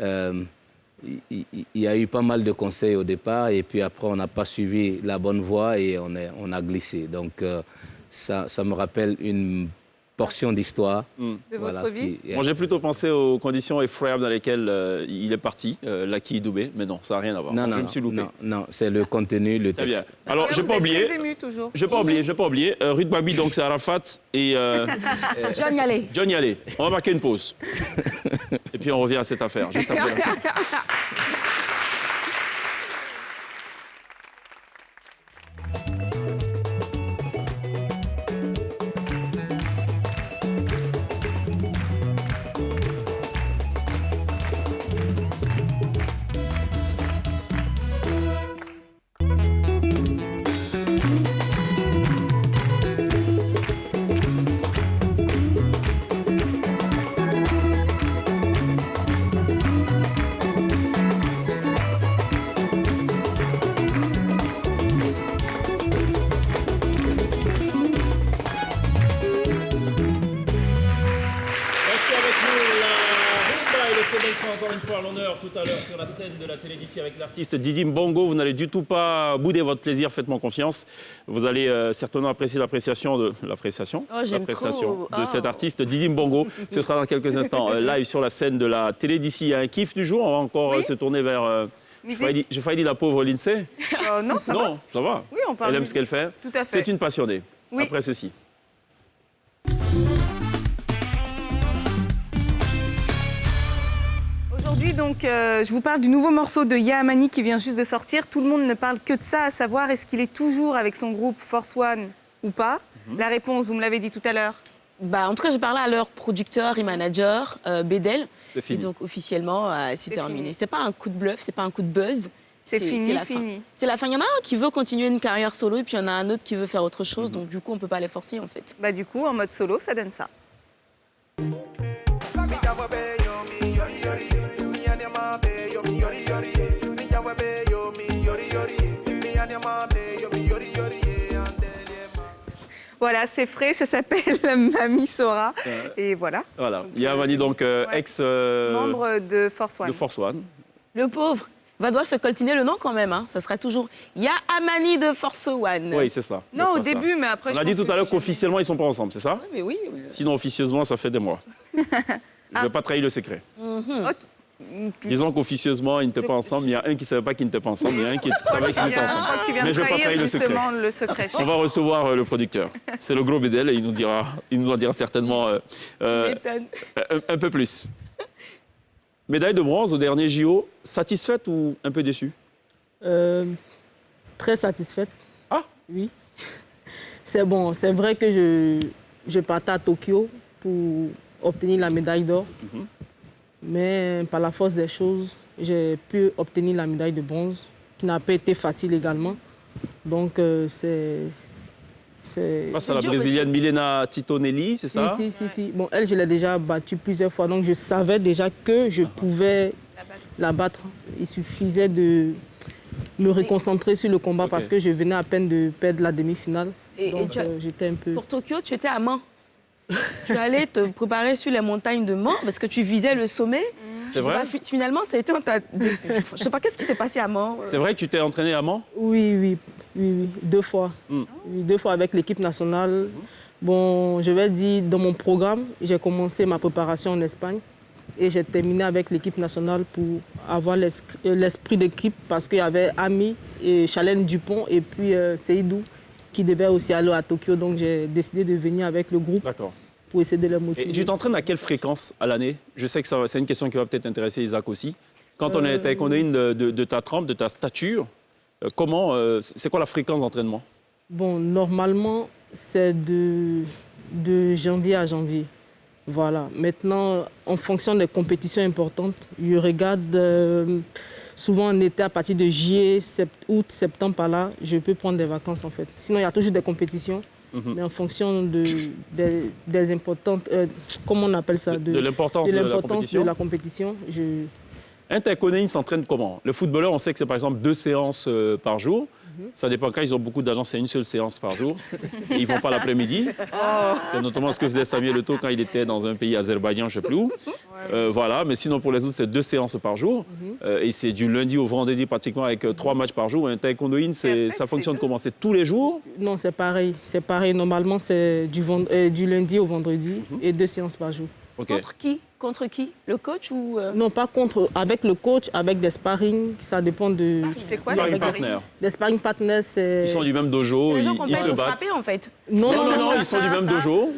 I: il y a eu pas mal de conseils au départ, et puis après, on n'a pas suivi la bonne voie et on a glissé. Donc, ça me rappelle une portion d'histoire.
B: De votre vie.
A: Moi, j'ai plutôt pensé aux conditions effroyables dans lesquelles il est parti, Lucky Dubé, mais non, ça n'a rien à voir.
I: Je me suis loupé. Non, c'est le contenu, le texte.
A: Bien. Alors, je n'ai pas oublié. Je n'ai pas oublié. Ruth Babi, donc c'est Arafat et
C: John Yalé.
A: John Yalé. On va marquer une pause. Et puis on revient à cette affaire juste après. Encore une fois à l'honneur tout à l'heure sur la scène de la télé d'ici avec l'artiste Didi Mbongo. Vous n'allez du tout pas bouder votre plaisir, faites-moi confiance. Vous allez certainement apprécier l'appréciation de cet artiste Didi Mbongo. Ce sera dans quelques instants live sur la scène de la télé d'ici. Il y a un kiff du jour, on va encore se tourner vers... J'ai failli dire la pauvre Lindsay.
B: Non, ça va.
A: Non, ça va.
B: Oui, on parle.
A: Elle aime ce qu'elle fait.
B: Tout à fait.
A: C'est une passionnée.
B: Oui.
A: Après ceci.
B: Aujourd'hui, donc, je vous parle du nouveau morceau de Yaamani qui vient juste de sortir. Tout le monde ne parle que de ça, à savoir est-ce qu'il est toujours avec son groupe Force One ou pas. La réponse, vous me l'avez dit tout à l'heure.
C: En tout cas, j'ai parlé à leur producteur et manager, Bedel.
A: C'est fini.
C: Et donc, officiellement, c'est terminé. C'est pas un coup de bluff, c'est pas un coup de buzz.
B: C'est fini.
C: C'est la fin. Il y en a un qui veut continuer une carrière solo et puis il y en a un autre qui veut faire autre chose. Donc, du coup, on peut pas les forcer, en fait.
B: Du coup, en mode solo, ça donne ça. Voilà, c'est frais, ça s'appelle Mami Sora. Et voilà.
A: Voilà. Yaamani, donc,
B: membre de Force One.
A: De Force One.
C: Le pauvre va devoir se coltiner le nom quand même. Ça sera toujours Yaamani de Force One.
A: Oui, c'est ça.
B: Non, au début, mais après...
A: On a dit tout à l'heure qu'officiellement, ils ne sont pas ensemble, c'est ça?
C: Oui, mais oui.
A: Sinon, officieusement, ça fait des mois. Je ne vais pas trahir le secret. Disons qu'officieusement, ils n'étaient pas ensemble. Il y a un qui ne savait pas qu'ils n'étaient pas ensemble. Il y a un qui savait qu'ils étaient ensemble.
B: Mais je ne vais pas trahir le secret.
A: On va recevoir le producteur. C'est le gros Bedel et il nous en dira certainement un peu plus. Médaille de bronze au dernier JO. Satisfaite ou un peu déçue?
J: Très satisfaite.
A: Ah?
J: Oui. C'est bon. C'est vrai que je partais à Tokyo pour obtenir la médaille d'or. Mais par la force des choses, j'ai pu obtenir la médaille de bronze, qui n'a pas été facile également. Donc, c'est
A: face à la Brésilienne Milena Titonelli, c'est ça?
J: Si. Bon, elle, je l'ai déjà battue plusieurs fois, donc je savais déjà que je pouvais la battre. Il suffisait de me reconcentrer sur le combat parce que je venais à peine de perdre la demi-finale. Donc, j'étais un peu...
C: Pour Tokyo, tu étais à Mans. Tu allais te préparer sur les montagnes de Mans parce que tu visais le sommet.
A: C'est vrai?
C: Finalement, ça a été... Je ne sais pas qu'est-ce qui s'est passé à Mans.
A: C'est vrai que tu t'es entraîné à Mans?
J: Oui, 2 fois. Oui, 2 fois avec l'équipe nationale. Bon, je vais dire, dans mon programme, j'ai commencé ma préparation en Espagne et j'ai terminé avec l'équipe nationale pour avoir l'esprit d'équipe parce qu'il y avait Ami et Chalène Dupont et puis Seydou qui devait aussi aller à Tokyo. Donc, j'ai décidé de venir avec le groupe pour essayer de les
A: Et
J: motiver.
A: tu t'entraînes à quelle fréquence à l'année? Je sais que c'est une question qui va peut-être intéresser Isaac aussi. Quand on est taekwondoïne de ta trempe, de ta stature, c'est quoi la fréquence d'entraînement?
J: Bon, normalement, c'est de janvier à janvier. Voilà. Maintenant, en fonction des compétitions importantes, je regarde souvent en été à partir de juillet, août, septembre, par là, je peux prendre des vacances en fait. Sinon, il y a toujours des compétitions, mais en fonction des importantes, comment on appelle ça?
A: De l'importance
J: de la compétition.
A: Un taekwondoïne s'entraîne comment? Le footballeur, on sait que c'est par exemple 2 séances par jour. Ça dépend quand ils ont beaucoup d'argent, c'est une seule séance par jour. Et ils ne vont pas l'après-midi. C'est notamment ce que faisait Samuel Eto'o quand il était dans un pays Azerbaïdjan, je ne sais plus où. Voilà, mais sinon pour les autres, c'est 2 séances par jour. Et c'est du lundi au vendredi pratiquement avec 3 matchs par jour. Un taekwondoïne, ça fonctionne comment? C'est tous les jours?
J: Non, c'est pareil. C'est pareil. Normalement, c'est du lundi au vendredi et 2 séances par jour.
A: Okay.
C: Contre qui? Le coach ou
J: Non, pas contre. Avec le coach, avec des sparring, ça dépend de...
C: C'est quoi
A: sparring partners?
J: Des sparring partners, c'est...
A: Ils sont du même dojo,
C: ils
A: se battent.
C: frapper, en fait.
A: Non, ils sont du même dojo.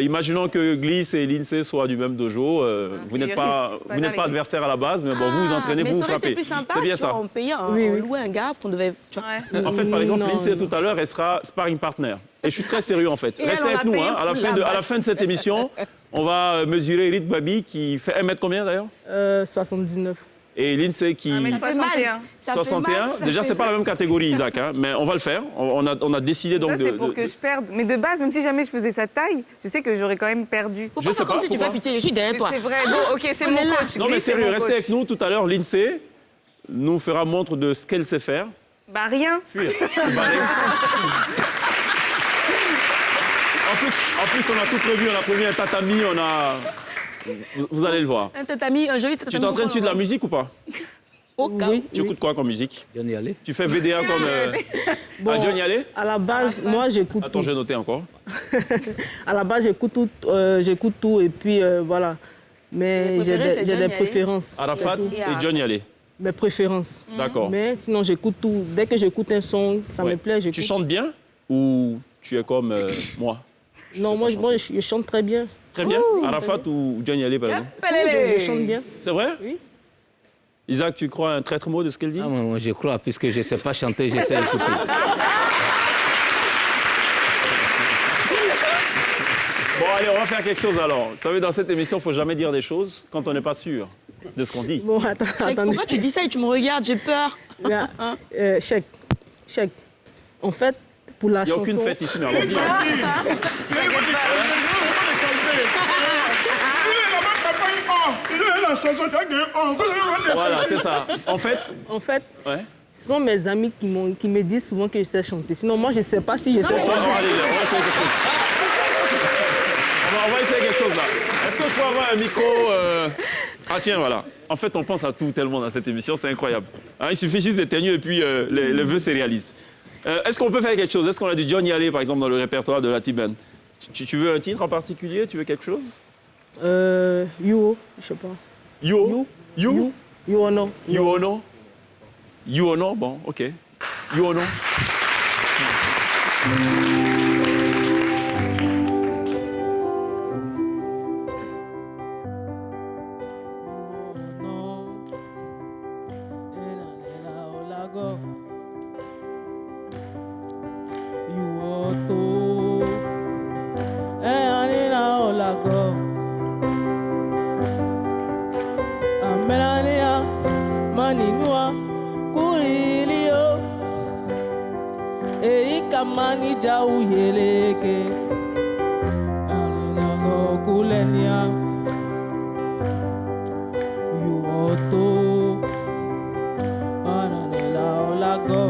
A: Imaginons que Gliss et Lindsay soient du même dojo. Vous n'êtes pas adversaires à la base, mais bon, vous vous entraînez, vous vous frappez.
C: C'est bien ça. On payait, on louait un gars qu'on devait...
A: En fait, par exemple, Lindsay, tout à l'heure, elle sera sparring partner. Et je suis très sérieux, en fait. Restez avec nous. À la fin de cette émission, on va mesurer Eric Babi, qui fait 1 mètre combien, d'ailleurs?
J: 79.
A: Et Lindsay qui...
B: 1m61.
A: 61. Déjà, c'est pas la même catégorie, Isaac, hein, mais on va le faire. On a décidé donc
B: ça, c'est pour que je perde. Mais de base, même si jamais je faisais sa taille, je sais que j'aurais quand même perdu.
C: Pourquoi pas comme si tu fais pitié, je suis derrière toi.
B: C'est vrai. Bon, OK, c'est mon coach.
A: Non, mais sérieux, restez avec nous. Tout à l'heure, Lindsay nous fera montre de ce qu'elle sait faire.
B: Bah, rien.
A: Fuir. En plus, on a tout prévu. On a prévu un tatami, Vous allez le voir.
C: Un tatami, un joli tatami.
A: Tu t'entraînes sur de la musique ou pas?
J: Oui.
A: Tu écoutes quoi comme musique?
I: Johnny Hallyday.
A: Tu fais VDA comme Johnny Hallyday?
J: À la base, moi, j'écoute
A: Attends, je vais noter encore.
J: À la base, j'écoute tout et puis voilà. Mais j'ai des préférences.
A: Arafat et Johnny Hallyday.
J: Mes préférences.
A: D'accord.
J: Mais sinon, j'écoute tout. Dès que j'écoute un son, ça me plaît, j'écoute.
A: Tu chantes bien ou tu es comme moi?
J: Non, moi, je chante très bien.
A: Très bien. Arafat ou Johnny Hallyday, par exemple?
J: Je chante bien.
A: C'est vrai?
J: Oui.
A: Isaac, tu crois un traître mot de ce qu'elle dit?
I: Moi, je crois, puisque je ne sais pas chanter, j'essaie d'écouter.
A: Bon, allez, on va faire quelque chose alors. Vous savez, dans cette émission, il ne faut jamais dire des choses quand on n'est pas sûr de ce qu'on dit.
J: Bon, attendez.
C: Pourquoi tu dis ça et tu me regardes? J'ai peur.
J: Chèque. En fait, pour la chanson...
A: Il n'y a aucune fête ici, mais allons-y. Voilà, c'est ça. En fait,
J: ouais. Ce sont mes amis qui me disent souvent que je sais chanter. Sinon, moi, je ne sais pas si je sais chanter.
A: Allez, on va essayer quelque chose. On va essayer quelque chose là. Est-ce que je peux avoir un micro Ah tiens, voilà. En fait, on pense à tout tellement dans cette émission, c'est incroyable. Hein, il suffit juste d'éteigner et puis les vœux se réalisent. Est-ce qu'on peut faire quelque chose? Est-ce qu'on a du Johnny Hallyday, par exemple, dans le répertoire de la T-Band? Tu veux un titre en particulier? Tu veux quelque chose?
J: You, je sais pas.
A: You
J: or no.
A: You or no? You or no? Bon, OK. You or no?
J: Mani jau yeleke alena go kulenya yuoto ananela olago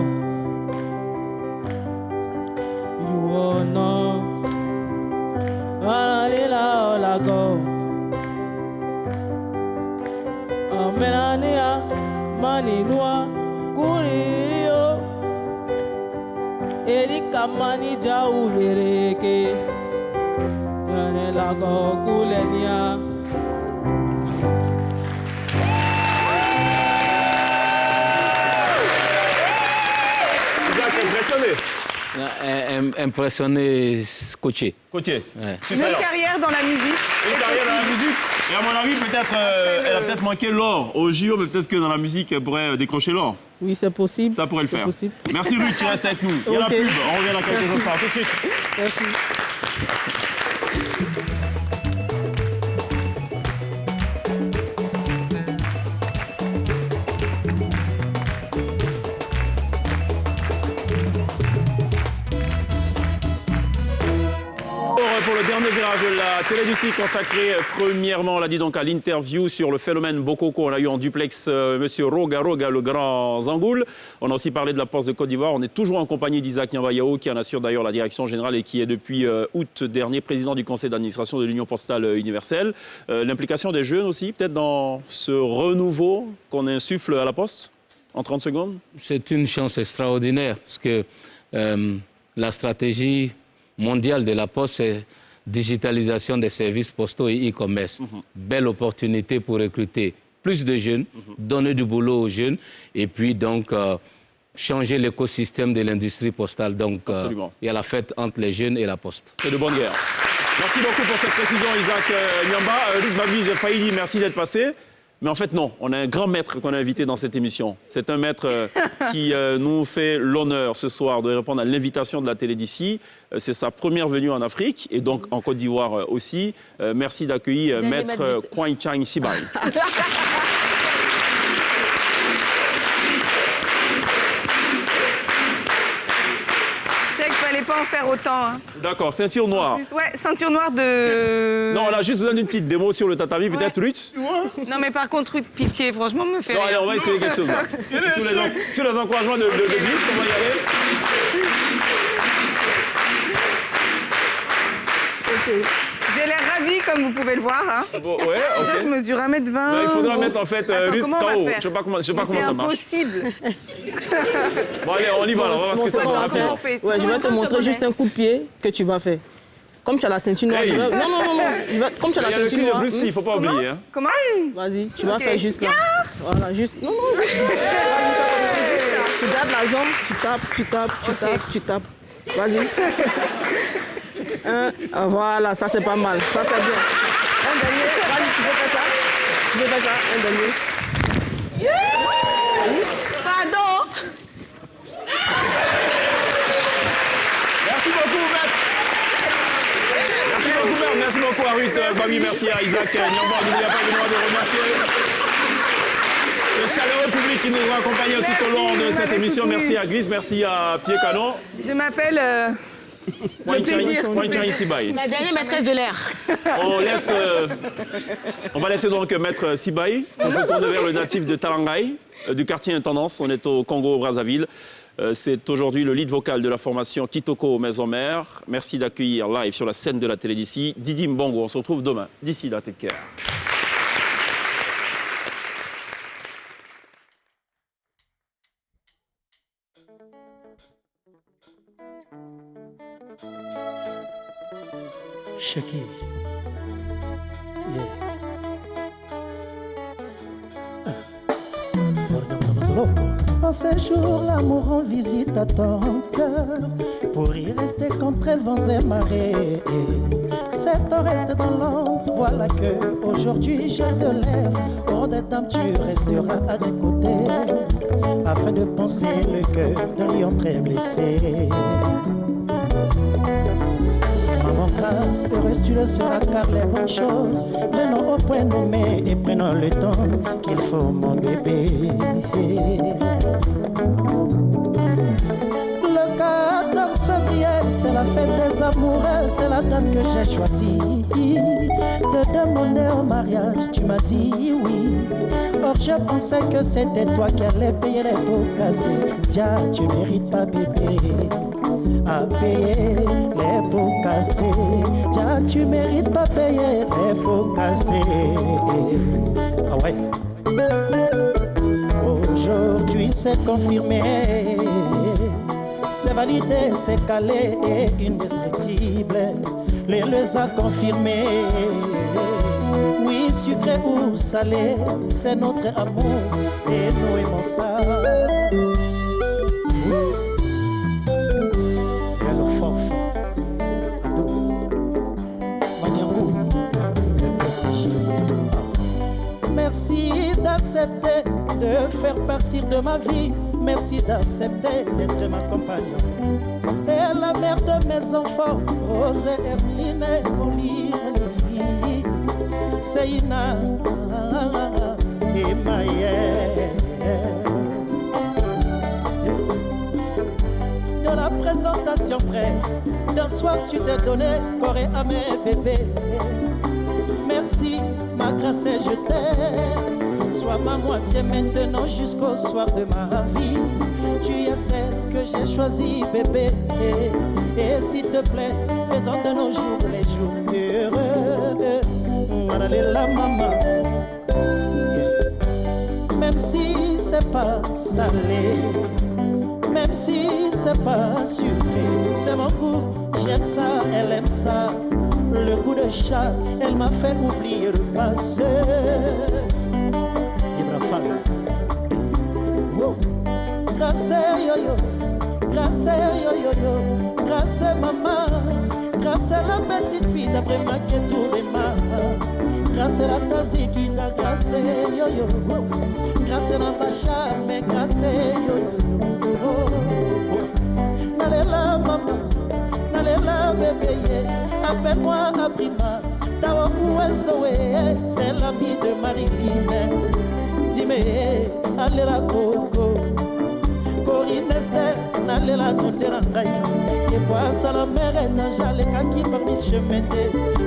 J: yuono ananela olago amelania maninua kurio Erika mani jau yereke Yane lago kulenia
A: Isaac, impressionné.
I: impressionné, coaché.
A: Coaché.
I: Ouais.
B: Une carrière dans la musique.
A: Une carrière dans la musique. Et à mon avis, peut-être, elle a peut-être manqué l'or au JO, mais peut-être que dans la musique, elle pourrait décrocher l'or.
J: Oui, c'est possible.
A: Ça pourrait le faire.
J: Possible.
A: Merci Ruth, tu restes avec nous. Il y a la pub, on revient dans quelques instants. Tout de suite.
J: Merci.
A: Pour le dernier virage de la télévision consacrée premièrement, on l'a dit donc à l'interview sur le phénomène Bokoko. On a eu en duplex monsieur Roga, le grand Zangoul. On a aussi parlé de la Poste de Côte d'Ivoire. On est toujours en compagnie d'Isaac Nyamba-Yao qui en assure d'ailleurs la direction générale et qui est depuis août dernier président du conseil d'administration de l'Union postale universelle. L'implication des jeunes aussi, peut-être dans ce renouveau qu'on insuffle à la Poste en 30 secondes.
I: C'est une chance extraordinaire parce que la stratégie mondiale de la Poste, c'est digitalisation des services postaux et e-commerce. Belle opportunité pour recruter plus de jeunes, donner du boulot aux jeunes et puis donc changer l'écosystème de l'industrie postale. Donc il y a la fête entre les jeunes et la Poste.
A: C'est de bonne guerre. Merci beaucoup pour cette précision, Isaac Nyamba. Luc Babi, j'ai failli dire merci d'être passé. Mais en fait, non. On a un grand maître qu'on a invité dans cette émission. C'est un maître qui nous fait l'honneur ce soir de répondre à l'invitation de la télé d'ici. C'est sa première venue en Afrique et donc en Côte d'Ivoire aussi. Merci d'accueillir maître Kwang Chang Sibai.
B: Je sais qu'il ne fallait pas en faire autant. Hein.
A: D'accord, ceinture noire.
B: Ouais, ceinture noire de...
A: Non, là, juste vous donne une petite démo sur le tatami, peut-être, Ruth.
B: Non, mais par contre, Ruth, pitié, franchement, me fait
A: Non,
B: rire.
A: allez, on va essayer quelque chose. Là. Sous les encouragements de Brice, on va y aller.
B: Okay. J'ai l'air ravie, comme vous pouvez le voir. Hein.
A: Bon, ouais,
B: Déjà, je mesure 1m20.
A: Non, il faudra mettre en fait
B: Attends, comment on va faire?
A: Je sais pas comment ça marche.
B: C'est impossible.
A: Bon, allez, on y va. On va voir ce que ça va faire.
J: Ouais, je vais te montrer juste un coup de pied que tu vas faire. Comme tu as la ceinture noire.
A: Hey.
J: Non. Comme tu as la ceinture noire.
A: Il ne faut pas oublier. Hein.
B: Comment?
J: Vas-y, tu vas faire juste là. Voilà, juste. Non, juste. Tu gardes la jambe, tu tapes. Vas-y. Voilà, ça c'est pas mal. Ça c'est bien. Un dernier. Vas-y, tu peux faire ça. Un dernier.
C: Pardon.
A: Merci beaucoup, maître. Merci beaucoup à Ruth Babi, merci à Isaac Nyamba. Il n'y a pas besoin de remercier le chaleureux public qui nous a accompagnés tout au long de cette émission. Merci à Gris, merci à Pierre Canon.
B: Je m'appelle...
A: Le plaisir.
C: La dernière maîtresse de l'air.
A: On va laisser donc maître Sibai. On se tourne vers le natif de Talangai, du quartier Intendance. On est au Congo-Brazzaville. C'est aujourd'hui le lead vocal de la formation Kitoko Maison Mère. Merci d'accueillir live sur la scène de la télé d'ici Didi Mbongo. On se retrouve demain. D'ici là, take care.
L: Shaki. En ces jours, l'amour en visite à ton cœur pour y rester contre vents et marées. C'est ton reste dans l'ombre, voilà que aujourd'hui je te lève. Hors des dames, tu resteras à tes côtés afin de penser le cœur d'un lion très blessé. Maman grâce, heureuse tu le seras car les bonnes choses venons au point nommé et prenons le temps qu'il faut mon bébé. Le 14 février c'est la fête des amoureux, c'est la date que j'ai choisie de demander au mariage, tu m'as dit oui. Or je pensais que c'était toi qui allais payer les pots cassés. Ja, tu mérites pas bébé à payer les pots cassés. Ja, tu mérites pas payer les pots cassés. Ah ouais. Aujourd'hui c'est confirmé, c'est validé, c'est calé et indestructible. Les a confirmé. Oui, sucré ou salé, c'est notre amour et nous aimons ça. Et alors Merci d'accepter de faire partir de ma vie. Merci d'accepter d'être ma compagne. Et la mère de mes enfants, Rose Hermine, Oli, Seina et Maïe. De la présentation brève, d'un soir tu t'es donné corps et à mes bébés. Merci, ma grâce et je t'aime. Sois ma moitié maintenant jusqu'au soir de ma vie. Tu es celle que j'ai choisie, bébé. Et s'il te plaît, faisons de nos jours les jours heureux. Allez la maman. Même si c'est pas salé, même si c'est pas sucré, c'est mon goût, j'aime ça, elle aime ça. Le goût de chat, elle m'a fait oublier le passé. Wow. Grâce yo-yo, grâce yo-yo, grâce maman, grâce la petite fille d'après ma Keturema, grâce la tazikita, grâce yo-yo, grâce la bacha, mais grâce yo-yo. N'allez là maman, n'allez là bébé, appelle-moi Abrima, Tawakou Zoé, c'est l'ami de Marilyn. Dis-moi, allez la coco, Corinne Esther, n'allez la non de l'angaï. Et poisse à la mer et d'un jalé kaki parmi le chemin.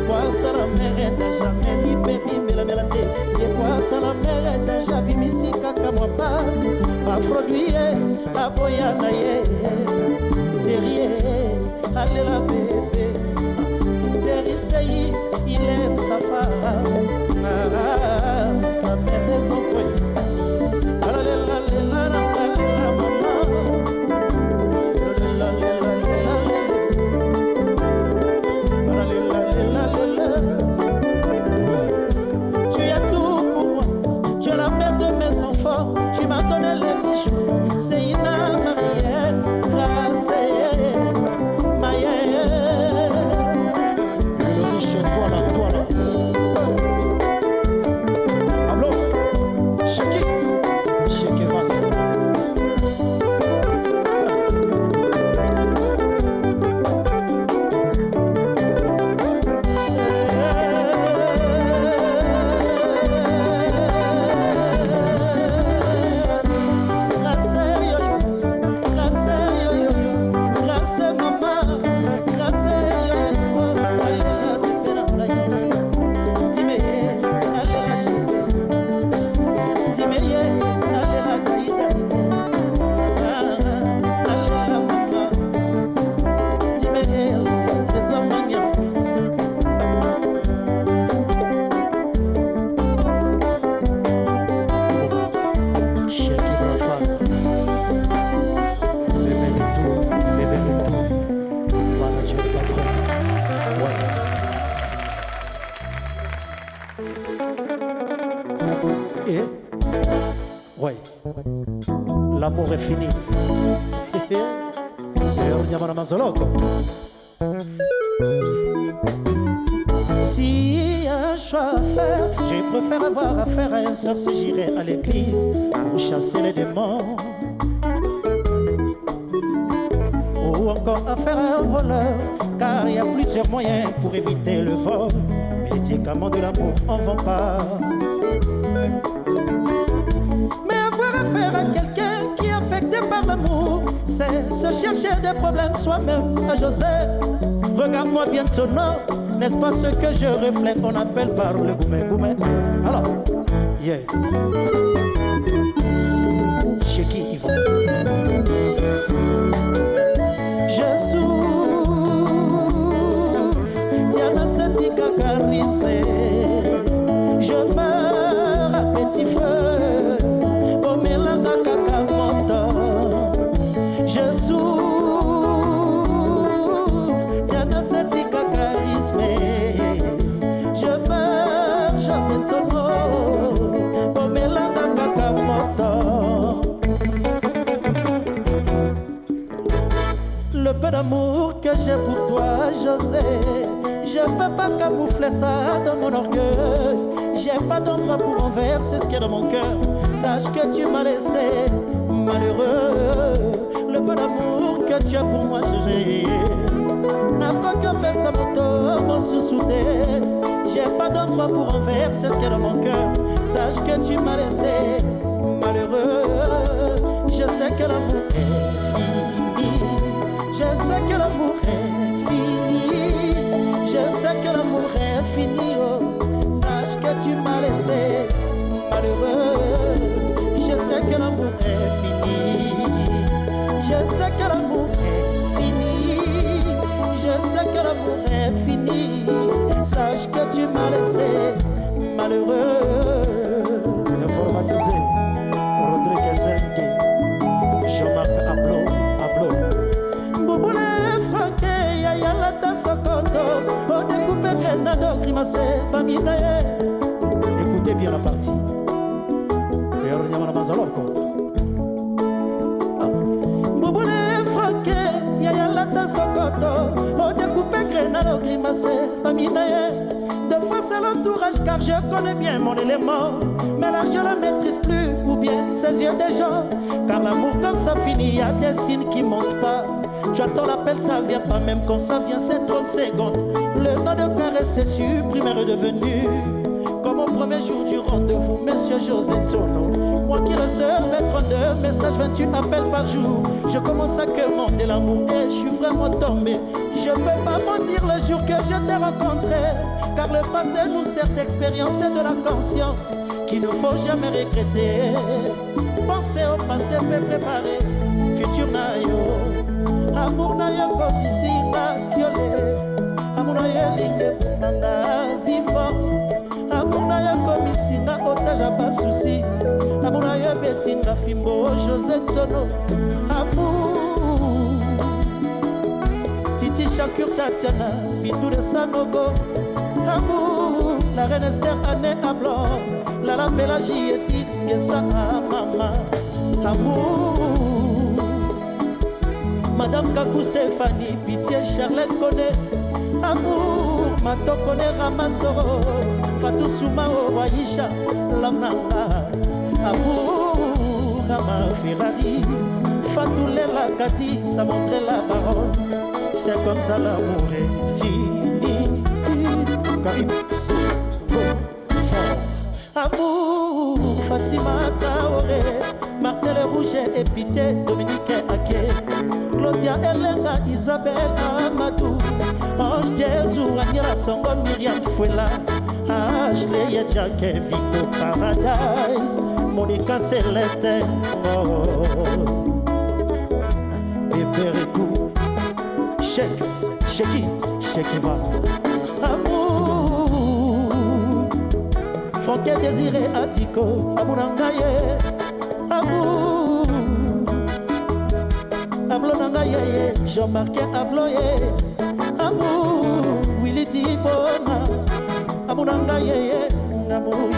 L: Poisse à la mer et d'un jamais ni baby mais la mélate. Et poisse à la mer et d'un jabi misi kaka moi pas. Afroduie, la boyanaye. Thierry, allez la bébé. Thierry Seyi, il aime sa femme. C'est la mère des enfants. Tu es tout pour moi, tu es la mère de mes enfants, tu m'as donné les bijoux, c'est Ina Marielle, grâce Maïe. Le riche, toi là. Hablo, Cheki, Chekevan. Ouais, l'amour est fini. Si un choix à faire, je préfère avoir affaire à un sorcier, j'irai à l'église pour chasser les démons. Ou encore affaire à un voleur, car il y a plusieurs moyens pour éviter le vol. Médicaments de l'amour, on ne vend pas. Affaire à quelqu'un qui est affecté par l'amour, c'est se chercher des problèmes soi-même. À Joseph, regarde-moi bien de son nom, n'est-ce pas ce que je reflète, on appelle par le goumé. Alors, yeah. Chez qui ils vont? Je souffre, Diana Setika charisme. Je meurs à petit feu. Je souffre, Diana Setika charisme. Je meurs, José Tono, Omelanga Kakamoto. Le peu d'amour que j'ai pour toi, José, je peux pas camoufler ça dans mon orgueil. J'ai pas d'endroit pour renverser ce qu'il y a dans mon cœur. Sache que tu m'as laissé malheureux. Le peu d'amour que tu as pour moi, j'ai. N'a pas que fait sa moto, mon sous-soudé. J'ai pas d'endroit pour renverser ce qu'il y a dans mon cœur. Sache que tu m'as laissé malheureux. Je sais que l'amour est fini. Je sais que l'amour est fini. Je sais que l'amour est fini. Oh. Sache que tu m'as laissé malheureux. Je sais que l'amour est fini. Je sais que l'amour est fini. Je sais que l'amour est fini. Sache que tu m'as laissé malheureux.
M: Informatisé, Rodrigue Zenke, Jean-Marc Ablo.
L: Bouboule fraqué, yaya la tassokoto. Oh, découpé grenade, grimacé, baminaye.
M: Écoutez bien la partie. Et on y a la mazaloko.
L: Bouboule fraqué, yaya la tassokoto. Oh, découpé grenade, grimacé, baminaye. De fois c'est l'entourage car je connais bien mon élément. Mais là je le maîtrise plus, ou bien ses yeux des gens. Car l'amour quand ça finit, y a des signes qui montent pas. Tu attends l'appel, ça vient pas, même quand ça vient c'est 30 secondes. Le nom de caresse est supprimé, est devenu comme au premier jour du rendez-vous, monsieur José Tono. Moi qui recevais 32 messages, 28 appels par jour. Je commence à commander l'amour et je suis vraiment tombé. Je peux pas mentir le jour que je t'ai rencontré. Car le passé nous sert d'expérience et de la conscience qu'il ne faut jamais regretter. Pensez au passé, peut préparer futur nayo. Amour nayo comme ici, na kiole. Amour nayo ligne manga vivant. Amour nayo comme ici, na otage à pas souci. Amour nayo Betty na Fimbo, José Tsono. Amour Titi Shakur Tatiana, Bitou de Sanogo. Amour, la reine Esther Anne Ablon, la Lambella Gieti, Gessa Mama. Amour, Madame Kakou Stéphanie, Pitié Charlotte Koné. Amour, Mato Koné Ramasoro, Fatou Souma Owaisha, Lamnanga. Amour, Rama Ferrari, Fatou Lela Kati, ça montrait la baronne. C'est comme ça l'amour est fini.
M: Karim, c'est bon, fort.
L: Amour, Fatima Traoré, Martel Rouget et Pitié, Dominique Ake, Claudia Elena, Isabelle Amadou, Ange Jésus, Agnella Songo, Myriam Fouela, Ashley Jacques, Vito Paradise, Monica Céleste, Bébé Rikou, Cheki va. Amour, Fonke Désiré Atiko, Amour Nangaye, Amour, Ablo Nangaye, Jean-Marc Abloye, Amour, Willy Tibona, Amour Nangaye, Amour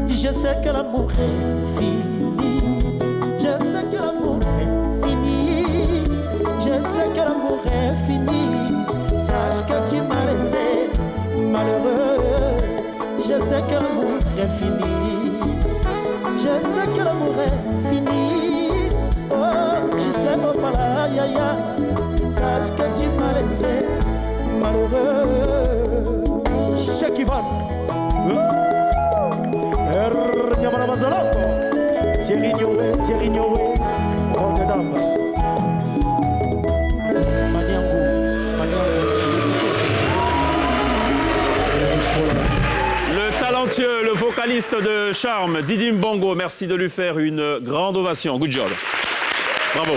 L: Je sais que l'amour est fini. Je sais que l'amour est fini. Je sais que l'amour est fini. Sache que tu m'as laissé malheureux. Je sais que l'amour est fini. Je sais que l'amour est fini. Oh, juste les mots par là, ya ya. Sache que tu m'as laissé malheureux.
M: Cheki va. Thierry Nyoé, grande dame.
A: Le talentueux, le vocaliste de Charme, Didi Mbongo, merci de lui faire une grande ovation. Good job. Bravo.